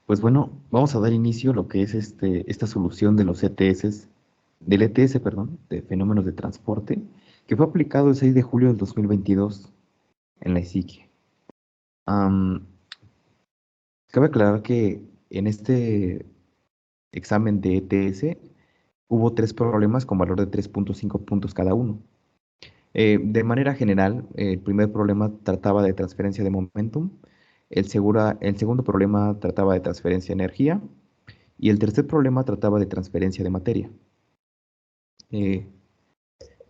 Pues bueno, vamos a dar inicio a lo que es esta solución de los ETS, del ETS, perdón, de fenómenos de transporte, que fue aplicado el 6 de julio del 2022 en la ICIQ. Am, Cabe aclarar que en este examen de ETS hubo tres problemas con valor de 3.5 puntos cada uno. De manera general, el primer problema trataba de transferencia de momentum, el segundo problema trataba de transferencia de energía y el tercer problema trataba de transferencia de materia. Eh,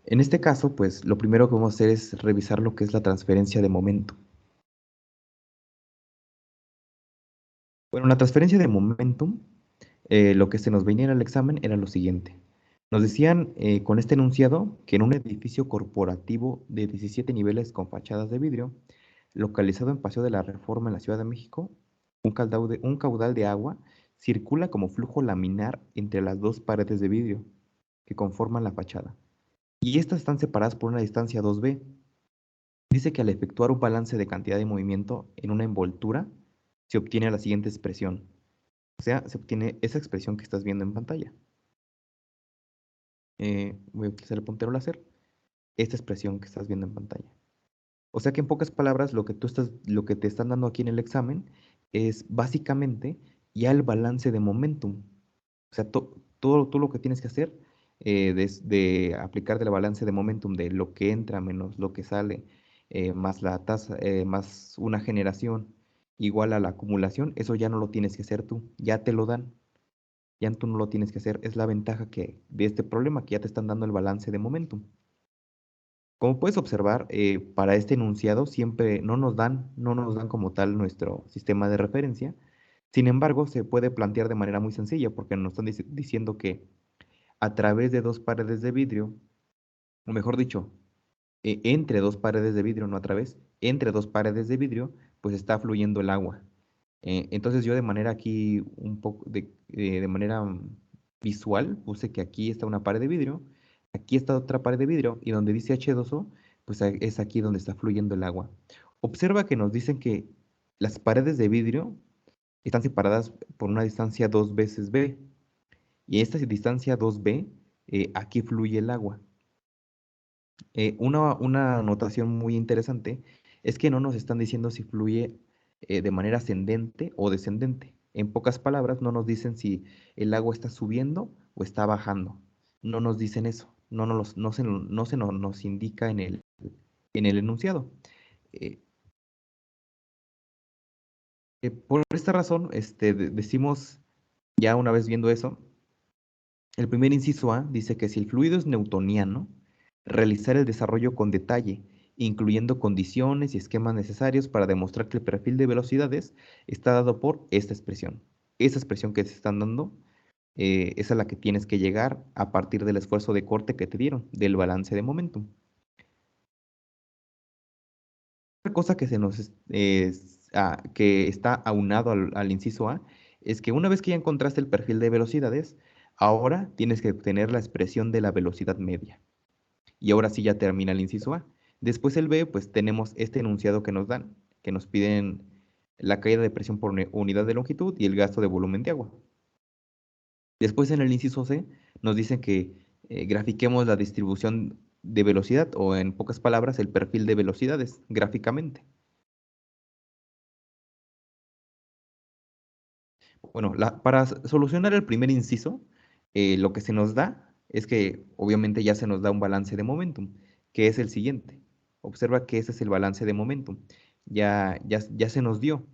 en este caso, pues lo primero que vamos a hacer es revisar lo que es la transferencia de momento. Bueno, la transferencia de momentum, lo que se nos venía en el examen era lo siguiente. Nos decían con este enunciado que en un edificio corporativo de 17 niveles con fachadas de vidrio, localizado en Paseo de la Reforma en la Ciudad de México, un caudal de agua circula como flujo laminar entre las dos paredes de vidrio que conforman la fachada. Y estas están separadas por una distancia 2b. Dice que al efectuar un balance de cantidad de movimiento en una envoltura, se obtiene la siguiente expresión. O sea, se obtiene esa expresión que estás viendo en pantalla. Voy a utilizar el puntero láser. Esta expresión que estás viendo en pantalla. O sea que en pocas palabras, lo que te están dando aquí en el examen es básicamente ya el balance de momentum. O sea, todo lo que tienes que hacer de aplicar del balance de momentum de lo que entra menos lo que sale, más la tasa, más una generación igual a la acumulación, eso ya no lo tienes que hacer tú, ya te lo dan, ya tú no lo tienes que hacer. Es la ventaja de este problema, que ya te están dando el balance de momentum. Como puedes observar, para este enunciado siempre no nos dan como tal nuestro sistema de referencia. Sin embargo, se puede plantear de manera muy sencilla porque nos están diciendo que a través de dos paredes de vidrio, o mejor dicho, entre dos paredes de vidrio, no a través, entre dos paredes de vidrio, pues está fluyendo el agua. Entonces yo de manera aquí un poco de manera visual puse que aquí está una pared de vidrio, aquí está otra pared de vidrio y donde dice H2O, pues es aquí donde está fluyendo el agua. Observa que nos dicen que las paredes de vidrio están separadas por una distancia 2 veces B y esta distancia 2B, aquí fluye el agua. Una anotación muy interesante es que no nos están diciendo si fluye de manera ascendente o descendente. En pocas palabras, no nos dicen si el agua está subiendo o está bajando. No nos dicen eso. No se nos indica en el enunciado. Eh, por esta razón, decimos, ya una vez viendo eso, el primer inciso A dice que si el fluido es newtoniano, realizar el desarrollo con detalle, incluyendo condiciones y esquemas necesarios para demostrar que el perfil de velocidades está dado por esta expresión. Esa expresión que te están dando es a la que tienes que llegar a partir del esfuerzo de corte que te dieron, del balance de momentum. Otra cosa que que está aunado al inciso A es que una vez que ya encontraste el perfil de velocidades, ahora tienes que obtener la expresión de la velocidad media. Y ahora sí ya termina el inciso A. Después el B, pues tenemos este enunciado que nos dan, que nos piden la caída de presión por unidad de longitud y el gasto de volumen de agua. Después en el inciso C nos dicen que grafiquemos la distribución de velocidad o en pocas palabras el perfil de velocidades gráficamente. Bueno, para solucionar el primer inciso, lo que se nos da es que obviamente ya se nos da un balance de momentum, que es el siguiente. Observa que ese es el balance de momentum. Ya se nos dio.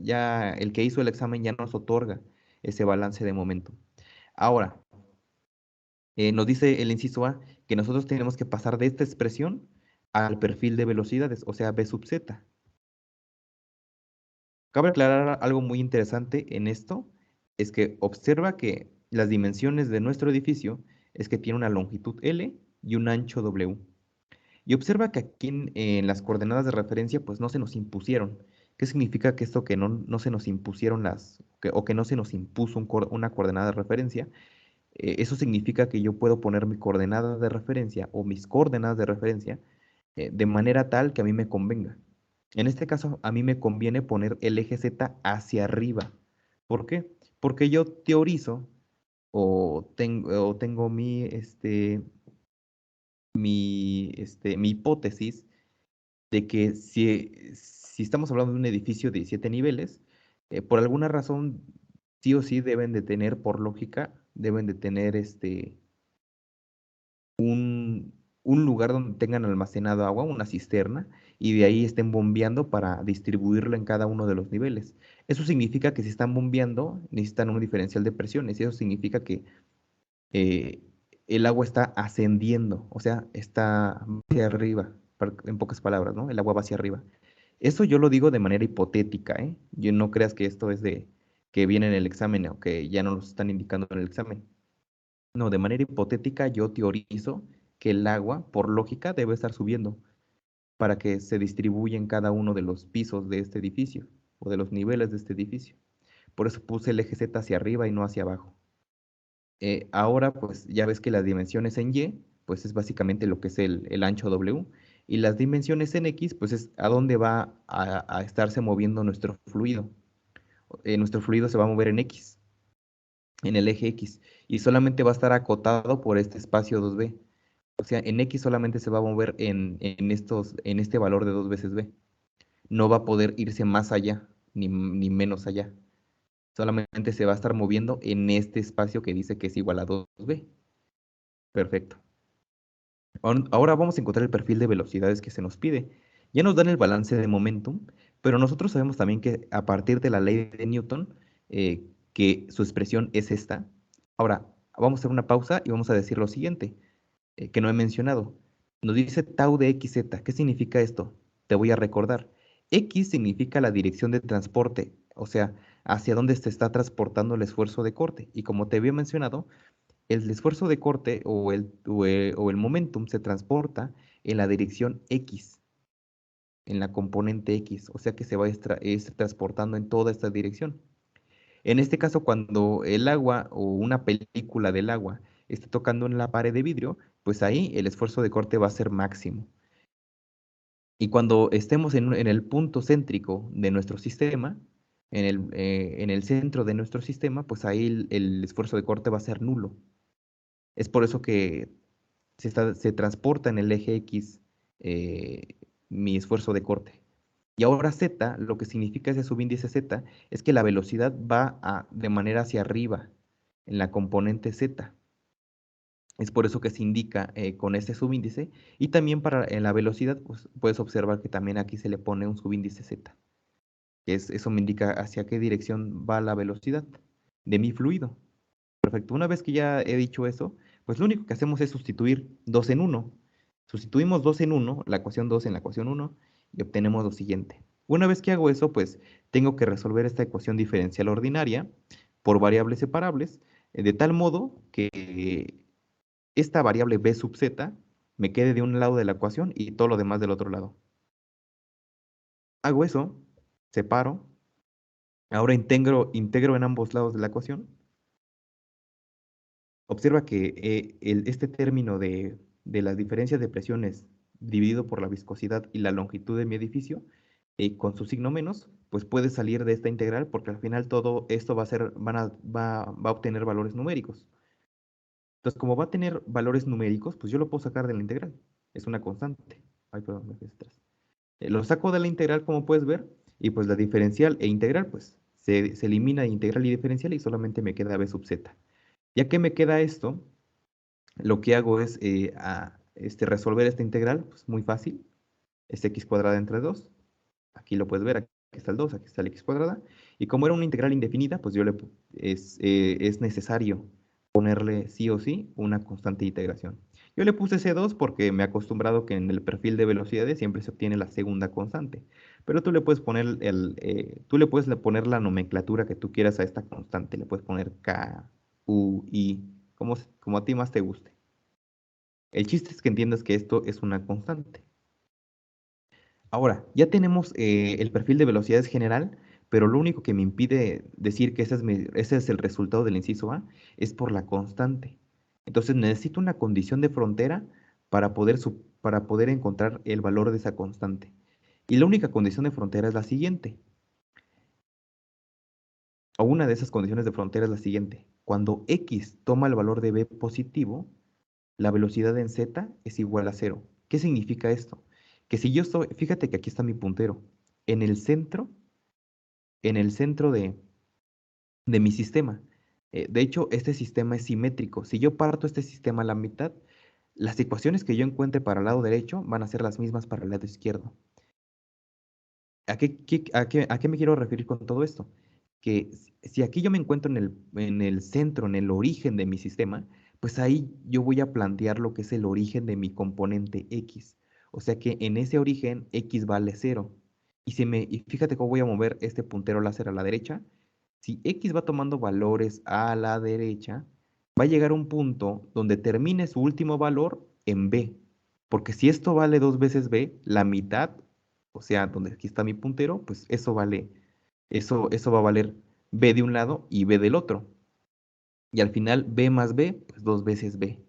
Ya el que hizo el examen ya nos otorga ese balance de momentum. Ahora, nos dice el inciso A que nosotros tenemos que pasar de esta expresión al perfil de velocidades, o sea, B sub z. Cabe aclarar algo muy interesante en esto, es que observa que las dimensiones de nuestro edificio es que tiene una longitud L y un ancho W. Y observa que aquí en las coordenadas de referencia pues no se nos impusieron. ¿Qué significa que esto que no se nos impusieron o que no se nos impuso una coordenada de referencia? Eso significa que yo puedo poner mi coordenada de referencia o mis coordenadas de referencia de manera tal que a mí me convenga. En este caso, a mí me conviene poner el eje Z hacia arriba. ¿Por qué? Porque yo teorizo o tengo mi hipótesis de que si estamos hablando de un edificio de 7 niveles, por alguna razón, sí o sí deben de tener, por lógica, deben de tener un lugar donde tengan almacenado agua, una cisterna, y de ahí estén bombeando para distribuirlo en cada uno de los niveles. Eso significa que si están bombeando, necesitan un diferencial de presiones, y eso significa que eh, el agua está ascendiendo, o sea, está hacia arriba, en pocas palabras, ¿no? El agua va hacia arriba. Eso yo lo digo de manera hipotética, ¿eh? Yo no creas que esto es de que viene en el examen o que ya no lo están indicando en el examen. No, de manera hipotética yo teorizo que el agua, por lógica, debe estar subiendo para que se distribuya en cada uno de los pisos de este edificio o de los niveles de este edificio. Por eso puse el eje Z hacia arriba y no hacia abajo. Ahora, pues ya ves que las dimensiones en Y, pues es básicamente lo que es el ancho W, y las dimensiones en X, pues es a dónde va a estarse moviendo nuestro fluido. Nuestro fluido se va a mover en X, en el eje X, y solamente va a estar acotado por este espacio 2B. O sea, en X solamente se va a mover en este valor de 2 veces B. No va a poder irse más allá, ni menos allá. Solamente se va a estar moviendo en este espacio que dice que es igual a 2B. Perfecto. Ahora vamos a encontrar el perfil de velocidades que se nos pide. Ya nos dan el balance de momentum, pero nosotros sabemos también que a partir de la ley de Newton, que su expresión es esta. Ahora, vamos a hacer una pausa y vamos a decir lo siguiente, que no he mencionado. Nos dice tau de xz. ¿Qué significa esto? Te voy a recordar. X significa la dirección de transporte, o sea, hacia dónde se está transportando el esfuerzo de corte. Y como te había mencionado, el esfuerzo de corte o el momentum se transporta en la dirección X, en la componente X, o sea que se va a estar transportando en toda esta dirección. En este caso, cuando el agua o una película del agua esté tocando en la pared de vidrio, pues ahí el esfuerzo de corte va a ser máximo. Y cuando estemos en el punto céntrico de nuestro sistema, en el centro de nuestro sistema, pues ahí el esfuerzo de corte va a ser nulo. Es por eso que se transporta en el eje X mi esfuerzo de corte. Y ahora Z, lo que significa ese subíndice Z, es que la velocidad va de manera hacia arriba, en la componente Z. Es por eso que se indica con este subíndice. Y también en la velocidad, pues, puedes observar que también aquí se le pone un subíndice Z. Eso me indica hacia qué dirección va la velocidad de mi fluido. Perfecto. Una vez que ya he dicho eso, pues lo único que hacemos es sustituir 2 en 1. Sustituimos 2 en 1, la ecuación 2 en la ecuación 1, y obtenemos lo siguiente. Una vez que hago eso, pues tengo que resolver esta ecuación diferencial ordinaria por variables separables, de tal modo que esta variable b sub z me quede de un lado de la ecuación y todo lo demás del otro lado. Hago eso, separo, ahora integro en ambos lados de la ecuación. Observa que este término de las diferencias de presiones dividido por la viscosidad y la longitud de mi edificio, con su signo menos, pues puede salir de esta integral porque al final todo esto va a obtener valores numéricos. Entonces, como va a tener valores numéricos, pues yo lo puedo sacar de la integral. Es una constante. Ay, perdón, me fui hacia atrás. Lo saco de la integral, como puedes ver, y pues la diferencial e integral, pues se elimina integral y diferencial y solamente me queda b sub z. Ya que me queda esto, lo que hago es resolver esta integral, pues muy fácil, es x cuadrada entre 2, aquí lo puedes ver, aquí está el 2, aquí está el x cuadrada, y como era una integral indefinida, pues es necesario ponerle sí o sí una constante de integración. Yo le puse C2 porque me he acostumbrado que en el perfil de velocidades siempre se obtiene la segunda constante, pero tú le puedes poner poner la nomenclatura que tú quieras a esta constante, le puedes poner K, U, I, como a ti más te guste. El chiste es que entiendas que esto es una constante. Ahora, ya tenemos el perfil de velocidades general, pero lo único que me impide decir que ese es el resultado del inciso A es por la constante. Entonces necesito una condición de frontera para poder encontrar el valor de esa constante. Y la única condición de frontera es la siguiente, o una de esas condiciones de frontera es la siguiente. Cuando x toma el valor de b positivo, la velocidad en z es igual a cero. ¿Qué significa esto? Que si yo estoy, fíjate que aquí está mi puntero, en el centro, de mi sistema. De hecho, este sistema es simétrico. Si yo parto este sistema a la mitad, las ecuaciones que yo encuentre para el lado derecho van a ser las mismas para el lado izquierdo. ¿A qué me quiero referir con todo esto? Que si aquí yo me encuentro en el centro, en el origen de mi sistema, pues ahí yo voy a plantear lo que es el origen de mi componente x. O sea que en ese origen x vale cero. Y fíjate cómo voy a mover este puntero láser a la derecha. Si x va tomando valores a la derecha, va a llegar a un punto donde termine su último valor en b. Porque si esto vale dos veces b, la mitad, o sea, donde aquí está mi puntero, pues eso va a valer b de un lado y b del otro. Y al final b más b, pues dos veces b.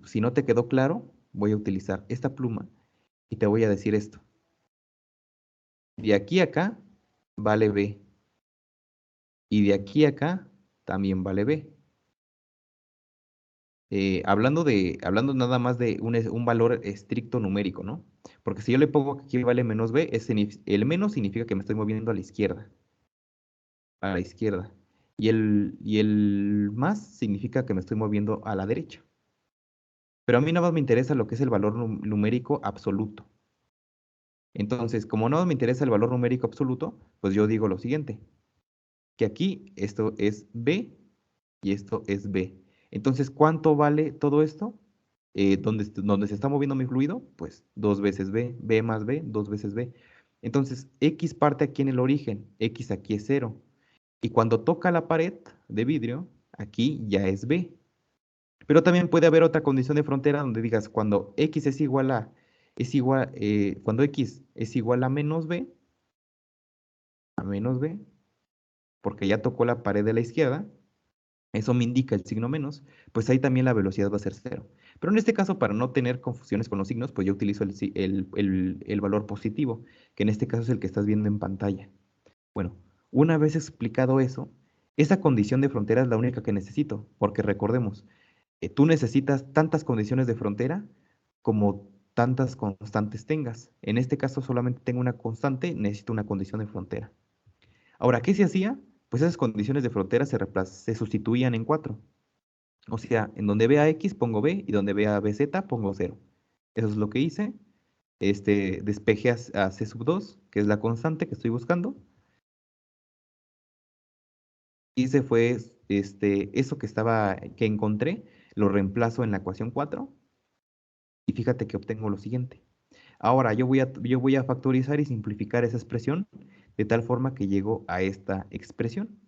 Si no te quedó claro, voy a utilizar esta pluma y te voy a decir esto. De aquí a acá vale b. Y de aquí a acá también vale b. Hablando nada más de un valor estricto numérico, ¿no? Porque si yo le pongo que aquí vale menos b, el menos significa que me estoy moviendo a la izquierda. Y el más significa que me estoy moviendo a la derecha. Pero a mí nada más me interesa lo que es el valor numérico absoluto. Entonces, como no me interesa el valor numérico absoluto, pues yo digo lo siguiente, que aquí esto es b y esto es b. Entonces, ¿cuánto vale todo esto? Donde se está moviendo mi fluido, pues dos veces b más b, dos veces b. Entonces, x parte aquí en el origen, x aquí es cero. Y cuando toca la pared de vidrio, aquí ya es b. Pero también puede haber otra condición de frontera donde digas, cuando x cuando x es igual a menos b, porque ya tocó la pared de la izquierda, eso me indica el signo menos, pues ahí también la velocidad va a ser cero. Pero en este caso, para no tener confusiones con los signos, pues yo utilizo el valor positivo, que en este caso es el que estás viendo en pantalla. Bueno, una vez explicado eso, esa condición de frontera es la única que necesito, porque recordemos, tú necesitas tantas condiciones de frontera como tantas constantes tengas. En este caso solamente tengo una constante, necesito una condición de frontera. Ahora, ¿qué se hacía? Pues esas condiciones de frontera se sustituían en cuatro. O sea, en donde vea X pongo B y donde vea BZ pongo cero. Eso es lo que hice. Despejé a C sub 2, que es la constante que estoy buscando. Hice fue eso que encontré, lo reemplazo en la ecuación 4 y fíjate que obtengo lo siguiente. Ahora yo voy a factorizar y simplificar esa expresión de tal forma que llego a esta expresión.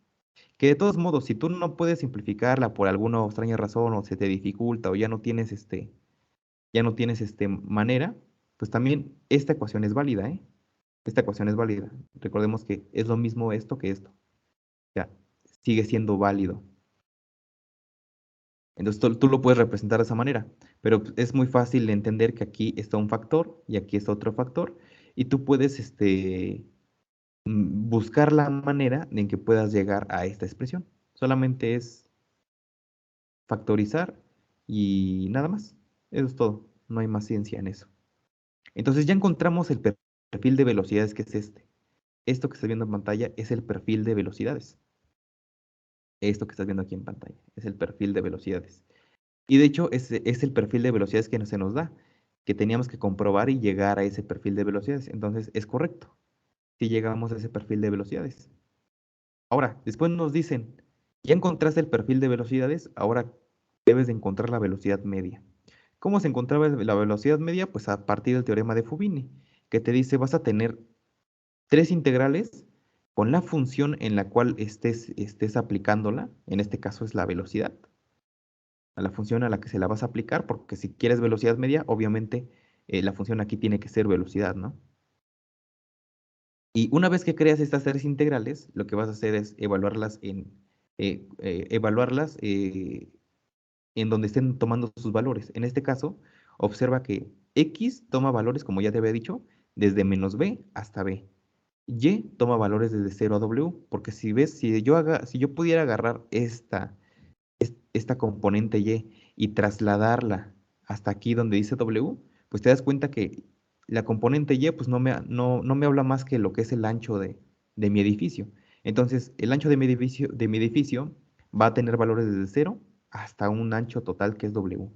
Que de todos modos, si tú no puedes simplificarla por alguna extraña razón o se te dificulta o ya no tienes manera, pues también esta ecuación es válida, ¿eh? Esta ecuación es válida. Recordemos que es lo mismo esto que esto. O sea, sigue siendo válido. Entonces tú lo puedes representar de esa manera, pero es muy fácil de entender que aquí está un factor y aquí está otro factor, y tú puedes buscar la manera en que puedas llegar a esta expresión. Solamente es factorizar y nada más. Eso es todo. No hay más ciencia en eso. Entonces ya encontramos el perfil de velocidades que es este. Esto que estás viendo en pantalla es el perfil de velocidades. Esto que estás viendo aquí en pantalla es el perfil de velocidades. Y de hecho es el perfil de velocidades que se nos da, que teníamos que comprobar y llegar a ese perfil de velocidades. Entonces es correcto si llegamos a ese perfil de velocidades. Ahora, después nos dicen, ya encontraste el perfil de velocidades, ahora debes de encontrar la velocidad media. ¿Cómo se encontraba la velocidad media? Pues a partir del teorema de Fubini, que te dice vas a tener tres integrales con la función en la cual estés aplicándola, en este caso es la velocidad, a la función a la que se la vas a aplicar, porque si quieres velocidad media, obviamente la función aquí tiene que ser velocidad, ¿no? Y una vez que creas estas tres integrales, lo que vas a hacer es evaluarlas en donde estén tomando sus valores. En este caso, observa que X toma valores, como ya te había dicho, desde menos B hasta B. Y toma valores desde 0 a W, porque si ves, si yo pudiera agarrar esta componente y trasladarla hasta aquí donde dice W, pues te das cuenta que la componente Y pues no me habla más que lo que es el ancho de mi edificio. Entonces, el ancho de mi edificio va a tener valores desde 0 hasta un ancho total que es W.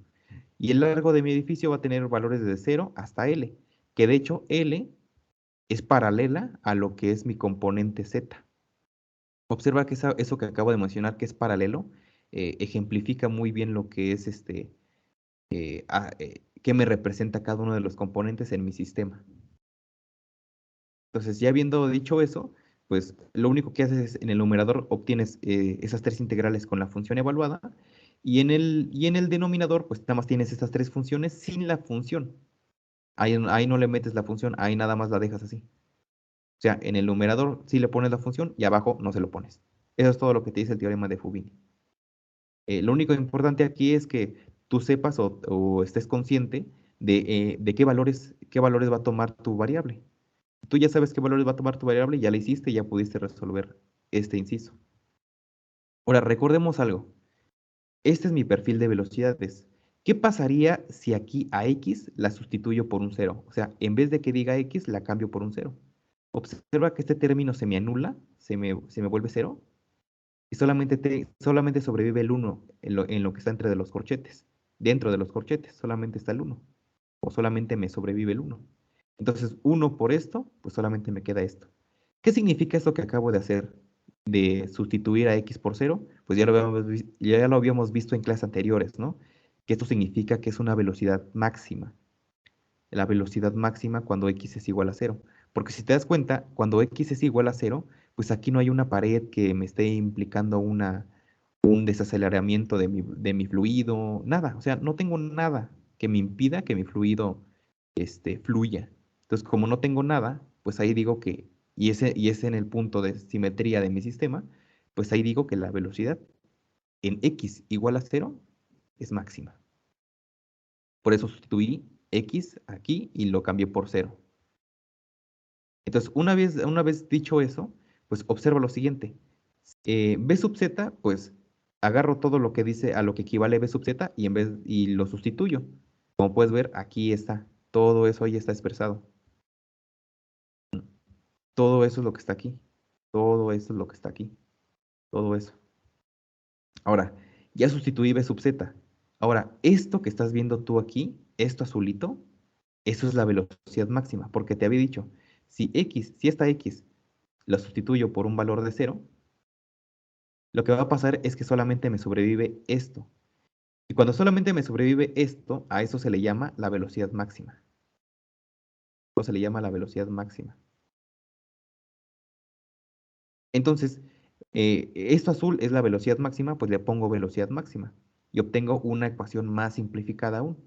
Y el largo de mi edificio va a tener valores desde 0 hasta L, que de hecho L es paralela a lo que es mi componente Z. Observa que eso que acabo de mencionar, que es paralelo, ejemplifica muy bien lo que es qué me representa cada uno de los componentes en mi sistema. Entonces, ya habiendo dicho eso, pues lo único que haces es en el numerador obtienes esas tres integrales con la función evaluada y en el denominador, pues nada más tienes estas tres funciones sin la función. Ahí no le metes la función, ahí nada más la dejas así. O sea, en el numerador sí le pones la función y abajo no se lo pones. Eso es todo lo que te dice el teorema de Fubini. Lo único importante aquí es que tú sepas o estés consciente de qué valores va a tomar tu variable. Tú ya sabes qué valores va a tomar tu variable, ya la hiciste y ya pudiste resolver este inciso. Ahora, recordemos algo. Este es mi perfil de velocidades. ¿Qué pasaría si aquí a x la sustituyo por un 0? O sea, en vez de que diga x, la cambio por un 0. Observa que este término se me anula, se me vuelve 0, y solamente sobrevive el 1 en lo que está dentro de los corchetes, solamente está el 1, o solamente me sobrevive el 1. Entonces, 1 por esto, pues solamente me queda esto. ¿Qué significa esto que acabo de hacer? De sustituir a x por 0, pues ya lo habíamos visto en clases anteriores, ¿no? Que esto significa que es una velocidad máxima. La velocidad máxima cuando x es igual a 0. Porque si te das cuenta, cuando x es igual a 0, pues aquí no hay una pared que me esté implicando un desaceleramiento de mi fluido, nada. O sea, no tengo nada que me impida que mi fluido fluya. Entonces, como no tengo nada, pues ahí digo que, y es en el punto de simetría de mi sistema, pues ahí digo que la velocidad en x igual a 0 es máxima. Por eso sustituí x aquí y lo cambié por 0. Entonces, una vez dicho eso, pues observa lo siguiente. B sub z, pues agarro todo lo que dice a lo que equivale B sub z y lo sustituyo. Como puedes ver, aquí está. Todo eso ahí está expresado. Todo eso es lo que está aquí. Todo eso es lo que está aquí. Todo eso. Ahora, ya sustituí B sub z. Ahora, esto que estás viendo tú aquí, esto azulito, eso es la velocidad máxima, porque te había dicho, si esta x la sustituyo por un valor de 0, lo que va a pasar es que solamente me sobrevive esto. Y cuando solamente me sobrevive esto, a eso se le llama la velocidad máxima. O se le llama la velocidad máxima. Entonces, esto azul es la velocidad máxima, pues le pongo velocidad máxima. Y obtengo una ecuación más simplificada aún.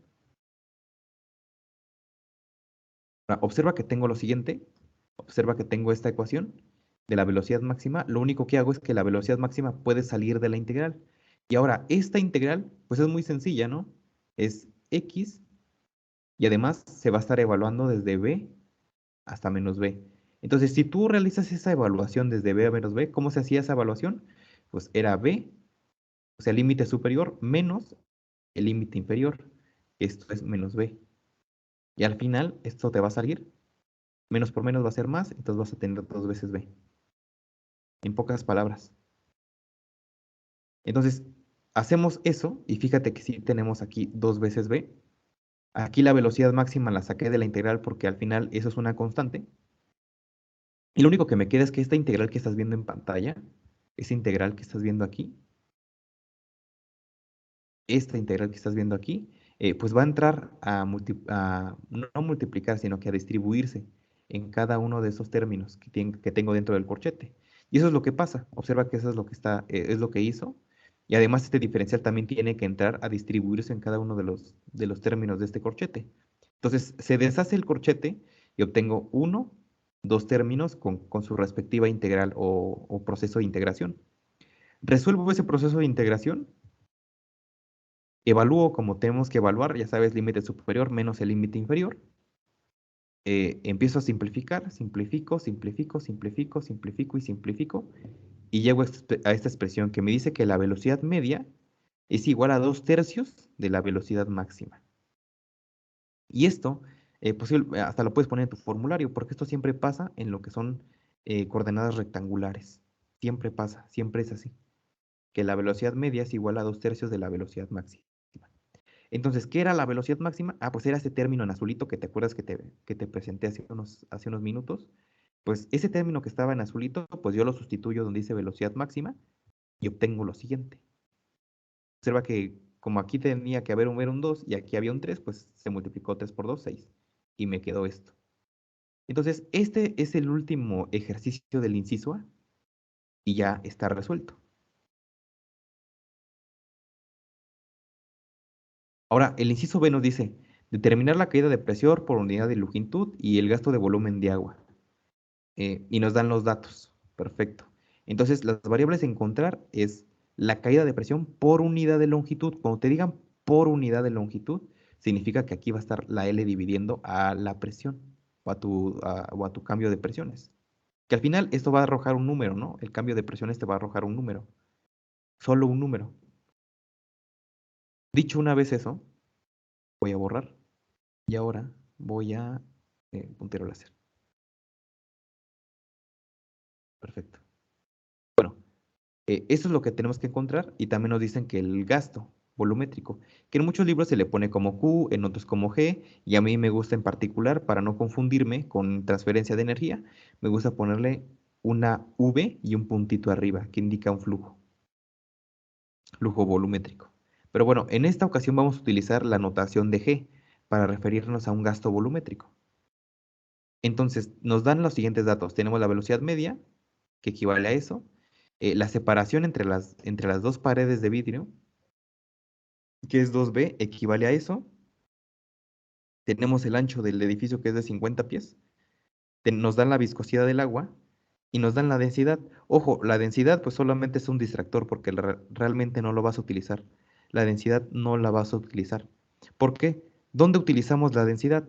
Ahora, observa que tengo lo siguiente. Observa que tengo esta ecuación de la velocidad máxima. Lo único que hago es que la velocidad máxima puede salir de la integral. Y ahora, esta integral, pues es muy sencilla, ¿no? Es x y además se va a estar evaluando desde b hasta menos b. Entonces, si tú realizas esa evaluación desde b a menos b, ¿cómo se hacía esa evaluación? Pues era b, o sea, el límite superior menos el límite inferior. Esto es menos b. Y al final, esto te va a salir. Menos por menos va a ser más, entonces vas a tener 2 veces b. En pocas palabras. Entonces, hacemos eso y fíjate que sí tenemos aquí 2 veces b. Aquí la velocidad máxima la saqué de la integral porque al final eso es una constante. Y lo único que me queda es que esta integral que estás viendo en pantalla, esa integral que estás viendo aquí, esta integral que estás viendo aquí, pues va a entrar no multiplicar, sino que a distribuirse en cada uno de esos términos que tengo dentro del corchete. Y eso es lo que pasa. Observa que eso es lo que es lo que hizo. Y además este diferencial también tiene que entrar a distribuirse en cada uno de los términos de este corchete. Entonces se deshace el corchete y obtengo dos términos con su respectiva integral o proceso de integración. Resuelvo ese proceso de integración Evalúo como tenemos que evaluar, ya sabes, límite superior menos el límite inferior. Empiezo a simplificar, simplifico, simplifico, simplifico, simplifico y simplifico. Y llego a esta expresión que me dice que la velocidad media es igual a 2/3 de la velocidad máxima. Y esto, hasta lo puedes poner en tu formulario, porque esto siempre pasa en lo que son coordenadas rectangulares. Siempre pasa, siempre es así. Que la velocidad media es igual a 2/3 de la velocidad máxima. Entonces, ¿qué era la velocidad máxima? Ah, pues era este término en azulito que te acuerdas que te presenté hace unos minutos. Pues ese término que estaba en azulito, pues yo lo sustituyo donde dice velocidad máxima y obtengo lo siguiente. Observa que como aquí tenía que haber un 2 y aquí había un 3, pues se multiplicó 3 por 2, 6. Y me quedó esto. Entonces, este es el último ejercicio del inciso A y ya está resuelto. Ahora, el inciso B nos dice, determinar la caída de presión por unidad de longitud y el gasto de volumen de agua. Y nos dan los datos. Perfecto. Entonces, las variables a encontrar es la caída de presión por unidad de longitud. Cuando te digan por unidad de longitud, significa que aquí va a estar la L dividiendo a la presión o a tu cambio de presiones. Que al final esto va a arrojar un número, ¿no? El cambio de presiones te va a arrojar un número. Solo un número. Dicho una vez eso, voy a borrar. Y ahora voy a puntero láser. Perfecto. Bueno, eso es lo que tenemos que encontrar y también nos dicen que el gasto volumétrico, que en muchos libros se le pone como Q, en otros como G, y a mí me gusta en particular, para no confundirme con transferencia de energía, me gusta ponerle una V y un puntito arriba, que indica un flujo volumétrico. Pero bueno, en esta ocasión vamos a utilizar la notación de G para referirnos a un gasto volumétrico. Entonces, nos dan los siguientes datos. Tenemos la velocidad media, que equivale a eso, la separación entre las dos paredes de vidrio, que es 2B, equivale a eso. Tenemos el ancho del edificio, que es de 50 pies. Nos dan la viscosidad del agua y nos dan la densidad. Ojo, la densidad pues solamente es un distractor porque realmente no lo vas a utilizar. La densidad no la vas a utilizar. ¿Por qué? ¿Dónde utilizamos la densidad?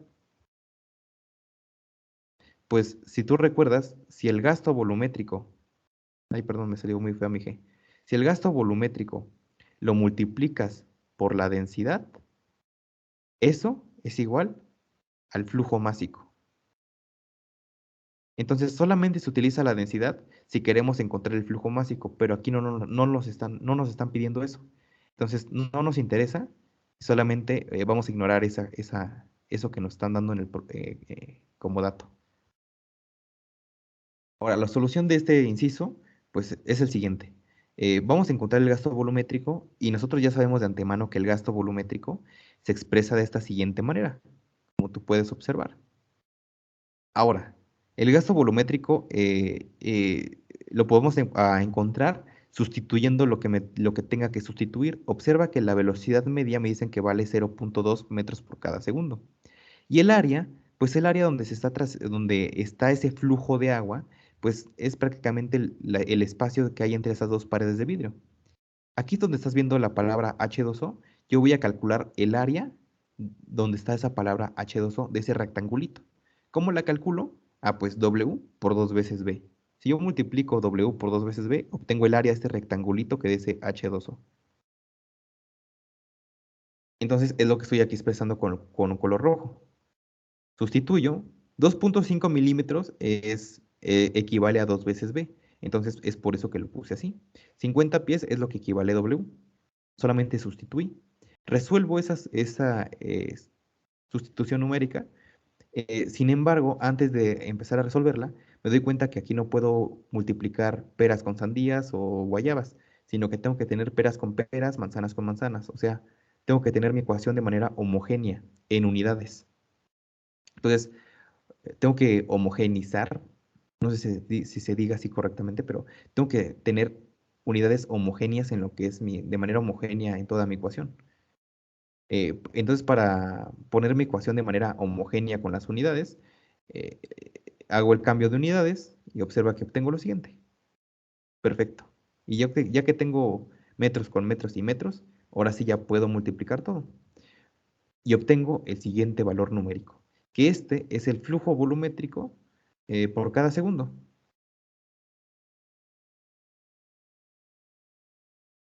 Pues si tú recuerdas, si el gasto volumétrico, ay, perdón, me salió muy fea mi G. Si el gasto volumétrico lo multiplicas por la densidad, eso es igual al flujo másico. Entonces solamente se utiliza la densidad si queremos encontrar el flujo másico, pero aquí no nos están pidiendo eso. Entonces no nos interesa, solamente vamos a ignorar eso que nos están dando como dato. Ahora, la solución de este inciso, pues es el siguiente. Vamos a encontrar el gasto volumétrico y nosotros ya sabemos de antemano que el gasto volumétrico se expresa de esta siguiente manera, como tú puedes observar. Ahora, el gasto volumétrico lo podemos encontrar sustituyendo lo que tenga que sustituir. Observa que la velocidad media me dicen que vale 0.2 metros por cada segundo. Y el área, pues el área donde está ese flujo de agua, pues es prácticamente el espacio que hay entre esas dos paredes de vidrio. Aquí donde estás viendo la palabra H2O, yo voy a calcular el área donde está esa palabra H2O de ese rectangulito. ¿Cómo la calculo? Ah, pues W por 2 veces B. Si yo multiplico W por 2 veces B, obtengo el área de este rectangulito que dice H2O. Entonces es lo que estoy aquí expresando con un color rojo. Sustituyo, 2.5 milímetros equivale a 2 veces B. Entonces es por eso que lo puse así. 50 pies es lo que equivale a W. Solamente sustituí. Resuelvo esa sustitución numérica. Sin embargo, antes de empezar a resolverla, me doy cuenta que aquí no puedo multiplicar peras con sandías o guayabas, sino que tengo que tener peras con peras, manzanas con manzanas. O sea, tengo que tener mi ecuación de manera homogénea, en unidades. Entonces, tengo que homogeneizar, no sé si se diga así correctamente, pero tengo que tener unidades homogéneas en lo que es de manera homogénea en toda mi ecuación. Entonces, para poner mi ecuación de manera homogénea con las unidades, eh, hago el cambio de unidades y observa que obtengo lo siguiente. Perfecto. Y ya que tengo metros con metros y metros, Ahora sí ya puedo multiplicar todo. Y obtengo el siguiente valor numérico, que este es el flujo volumétrico por cada segundo.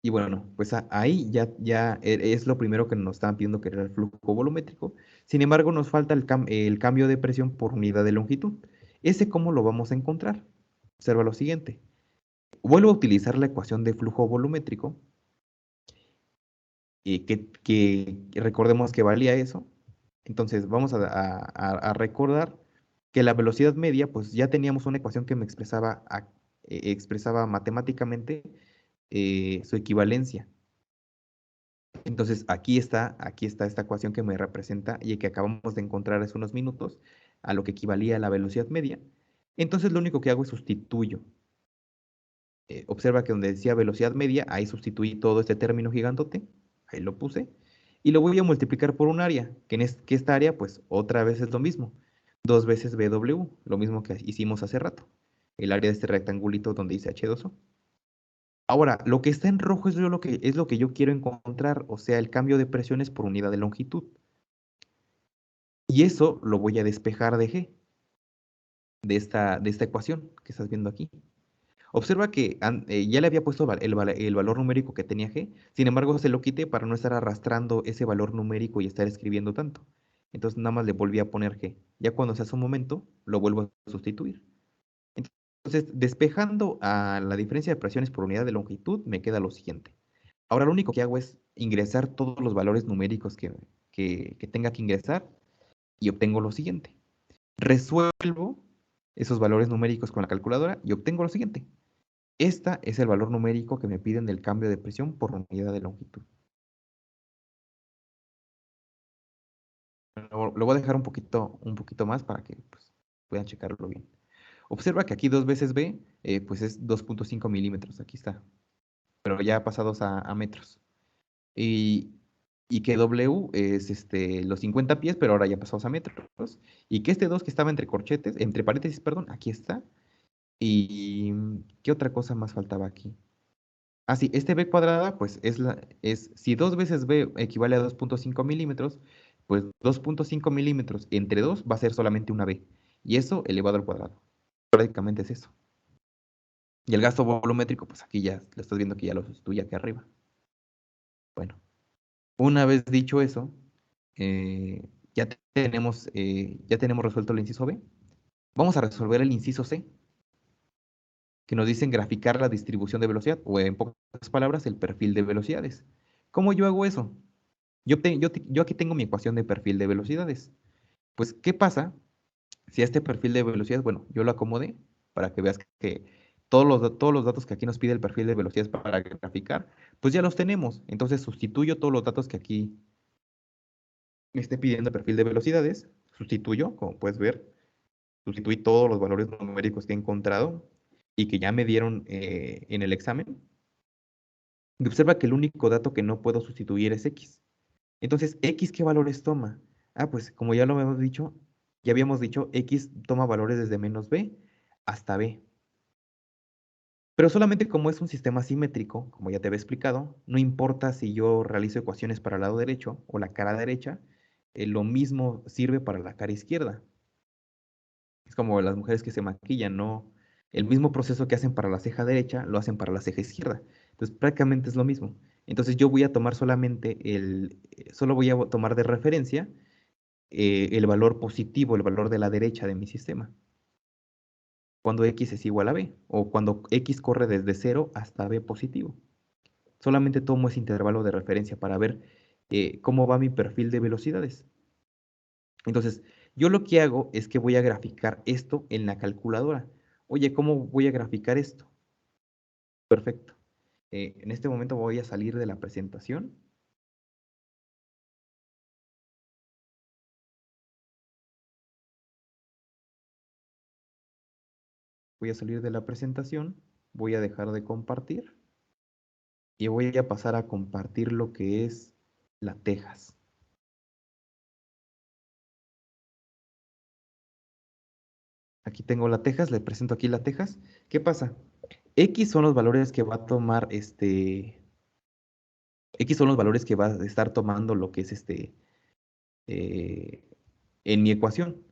Y bueno, pues ahí ya es lo primero que nos estaban pidiendo, que era el flujo volumétrico. Sin embargo, nos falta el cambio de presión por unidad de longitud. ¿Ese cómo lo vamos a encontrar? Observa lo siguiente. Vuelvo a utilizar la ecuación de flujo volumétrico, que recordemos que valía eso. Entonces, vamos a recordar que la velocidad media, pues ya teníamos una ecuación que me expresaba matemáticamente su equivalencia. Entonces, aquí está esta ecuación que me representa y que acabamos de encontrar hace unos minutos, a lo que equivalía a la velocidad media. Entonces, lo único que hago es sustituyo. Observa que donde decía velocidad media, ahí sustituí todo este término gigantote, ahí lo puse, y lo voy a multiplicar por un área, que esta área, pues, otra vez es lo mismo. 2 veces BW, lo mismo que hicimos hace rato. El área de este rectangulito donde dice H2O. Ahora, lo que está en rojo es lo que yo quiero encontrar, o sea, el cambio de presiones por unidad de longitud. Y eso lo voy a despejar de G, de esta ecuación que estás viendo aquí. Observa que ya le había puesto el valor numérico que tenía G, sin embargo se lo quité para no estar arrastrando ese valor numérico y estar escribiendo tanto. Entonces nada más le volví a poner G. Ya cuando se hace un momento, lo vuelvo a sustituir. Entonces, despejando a la diferencia de presiones por unidad de longitud, me queda lo siguiente. Ahora lo único que hago es ingresar todos los valores numéricos que tenga que ingresar y obtengo lo siguiente. Resuelvo esos valores numéricos con la calculadora y obtengo lo siguiente. Este es el valor numérico que me piden del cambio de presión por unidad de longitud. Lo voy a dejar un poquito más para que pues, puedan checarlo bien. Observa que aquí 2 veces B, pues es 2.5 milímetros, aquí está, pero ya pasados a metros. Y, y que W es los 50 pies, pero ahora ya pasados a metros. Y que este 2 que estaba entre paréntesis, perdón, aquí está. ¿Y qué otra cosa más faltaba aquí? Ah, sí, este b cuadrada, pues si 2 veces b equivale a 2.5 milímetros, pues 2.5 milímetros entre 2 va a ser solamente una b. Y eso elevado al cuadrado. Prácticamente es eso. Y el gasto volumétrico, pues aquí ya lo estás viendo que ya lo sustituye aquí arriba. Bueno, una vez dicho eso, ya tenemos resuelto el inciso B. Vamos a resolver el inciso C, que nos dicen graficar la distribución de velocidad, o en pocas palabras, el perfil de velocidades. ¿Cómo yo hago eso? Yo aquí tengo mi ecuación de perfil de velocidades. Pues, ¿qué pasa si a este perfil de velocidades, bueno, yo lo acomodé para que veas que todos los datos que aquí nos pide el perfil de velocidades para graficar, pues ya los tenemos. Entonces sustituyo todos los datos que aquí me esté pidiendo el perfil de velocidades, sustituyo, como puedes ver, sustituí todos los valores numéricos que he encontrado y que ya me dieron en el examen. Y observa que el único dato que no puedo sustituir es X. Entonces, X, ¿qué valores toma? Ah, pues como ya habíamos dicho, X toma valores desde menos B hasta B. Pero solamente como es un sistema simétrico, como ya te había explicado, no importa si yo realizo ecuaciones para el lado derecho o la cara derecha, lo mismo sirve para la cara izquierda. Es como las mujeres que se maquillan, ¿no? El mismo proceso que hacen para la ceja derecha, lo hacen para la ceja izquierda. Entonces, prácticamente es lo mismo. Entonces, yo voy a tomar solo voy a tomar de referencia el valor positivo, el valor de la derecha de mi sistema, cuando x es igual a b, o cuando x corre desde 0 hasta b positivo. Solamente tomo ese intervalo de referencia para ver cómo va mi perfil de velocidades. Entonces, yo lo que hago es que voy a graficar esto en la calculadora. Oye, ¿cómo voy a graficar esto? Perfecto. En este momento voy a salir de la presentación. Voy a salir de la presentación, voy a dejar de compartir y voy a pasar a compartir lo que es la Tejas. Aquí tengo la Tejas, le presento aquí la Tejas. ¿Qué pasa? X son los valores que va a tomar X son los valores que va a estar tomando lo que es eh, en mi ecuación.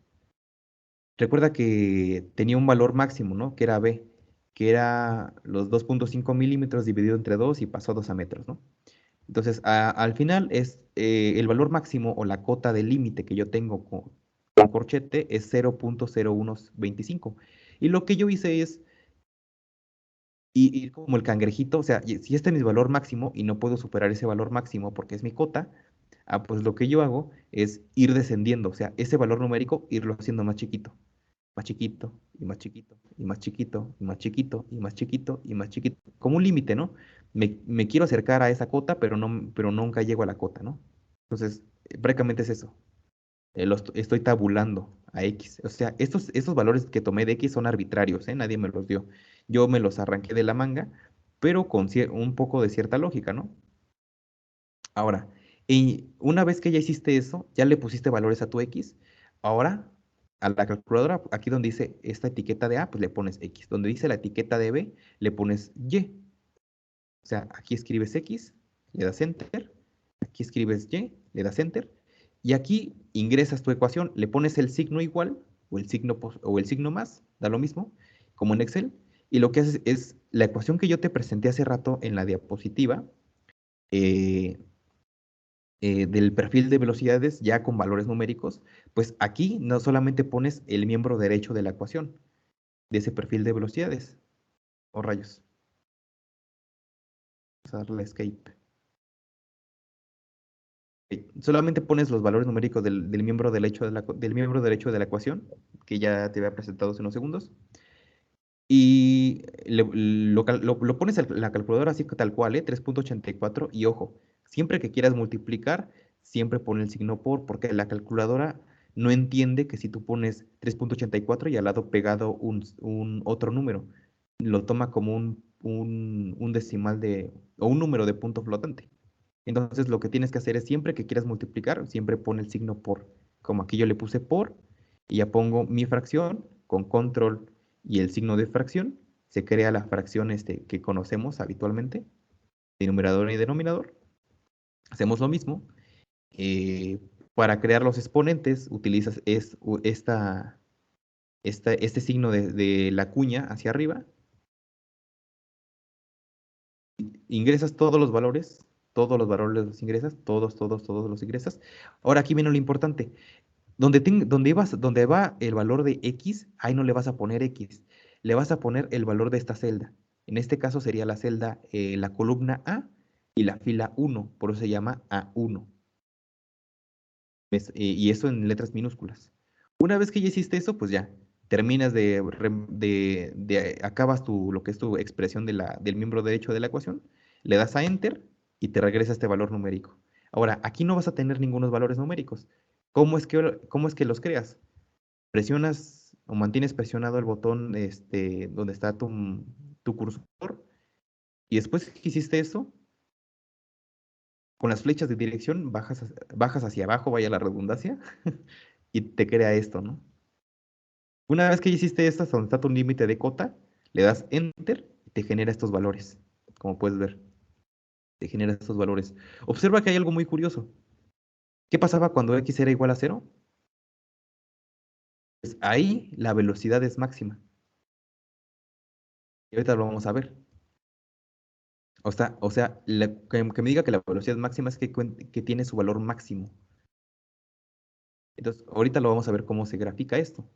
Recuerda que tenía un valor máximo, ¿no? Que era B, que era los 2.5 milímetros dividido entre 2 y pasó a 2 a metros, ¿no? Entonces, al final es el valor máximo o la cota de límite que yo tengo con corchete es 0.0125. Y lo que yo hice es ir como el cangrejito, o sea, si este es mi valor máximo y no puedo superar ese valor máximo porque es mi cota, pues lo que yo hago es ir descendiendo, o sea, ese valor numérico irlo haciendo más chiquito, más chiquito, y más chiquito, y más chiquito, y más chiquito, y más chiquito, y más chiquito, como un límite, ¿no? Me quiero acercar a esa cota, pero nunca llego a la cota, ¿no? Entonces, prácticamente es eso. Estoy tabulando a X. O sea, estos valores que tomé de X son arbitrarios, ¿eh? Nadie me los dio. Yo me los arranqué de la manga, pero con un poco de cierta lógica, ¿no? Ahora, y una vez que ya hiciste eso, ya le pusiste valores a tu X, ahora a la calculadora, aquí donde dice esta etiqueta de A, pues le pones X. Donde dice la etiqueta de B, le pones Y. O sea, aquí escribes X, le das Enter, aquí escribes Y, le das Enter, y aquí ingresas tu ecuación, le pones el signo igual o el signo más, da lo mismo, como en Excel, y lo que haces es la ecuación que yo te presenté hace rato en la diapositiva, eh, del perfil de velocidades ya con valores numéricos, pues aquí no solamente pones el miembro derecho de la ecuación, de ese perfil de velocidades, o rayos, vamos a darle escape. Solamente pones los valores numéricos del miembro derecho del miembro derecho de la ecuación, que ya te había presentado hace unos segundos, y lo pones en la calculadora así tal cual, 3.84, y ojo, siempre que quieras multiplicar, siempre pon el signo por, porque la calculadora no entiende que si tú pones 3.84 y al lado pegado un otro número, lo toma como un decimal o un número de punto flotante. Entonces lo que tienes que hacer es siempre que quieras multiplicar, siempre pon el signo por. Como aquí yo le puse por, y ya pongo mi fracción con control y el signo de fracción, se crea la fracción que conocemos habitualmente, de numerador y denominador. Hacemos lo mismo. eh, para crear los exponentes utilizas este signo de la cuña hacia arriba, ingresas todos los valores los ingresas, todos los ingresas. Ahora aquí viene lo importante. Donde va el valor de X, ahí no le vas a poner X, le vas a poner el valor de esta celda. En este caso sería la celda, la columna A y la fila 1, por eso se llama A1. Y eso en letras minúsculas. Una vez que ya hiciste eso, pues ya, terminas acabas lo que es tu expresión del miembro derecho de la ecuación, le das a Enter y te regresa este valor numérico. Ahora, aquí no vas a tener ningunos valores numéricos. ¿Cómo es que los creas? Presionas o mantienes presionado el botón donde está tu cursor, y después que hiciste eso, con las flechas de dirección bajas hacia abajo, vaya la redundancia, y te crea esto, ¿no? Una vez que hiciste esto, hasta donde está tu límite de cota, le das Enter y te genera estos valores, como puedes ver, te genera estos valores. Observa que hay algo muy curioso. ¿Qué pasaba cuando X era igual a cero? Pues ahí la velocidad es máxima. Y ahorita lo vamos a ver. O sea, que me diga que la velocidad máxima es que tiene su valor máximo. Entonces, ahorita lo vamos a ver cómo se grafica esto.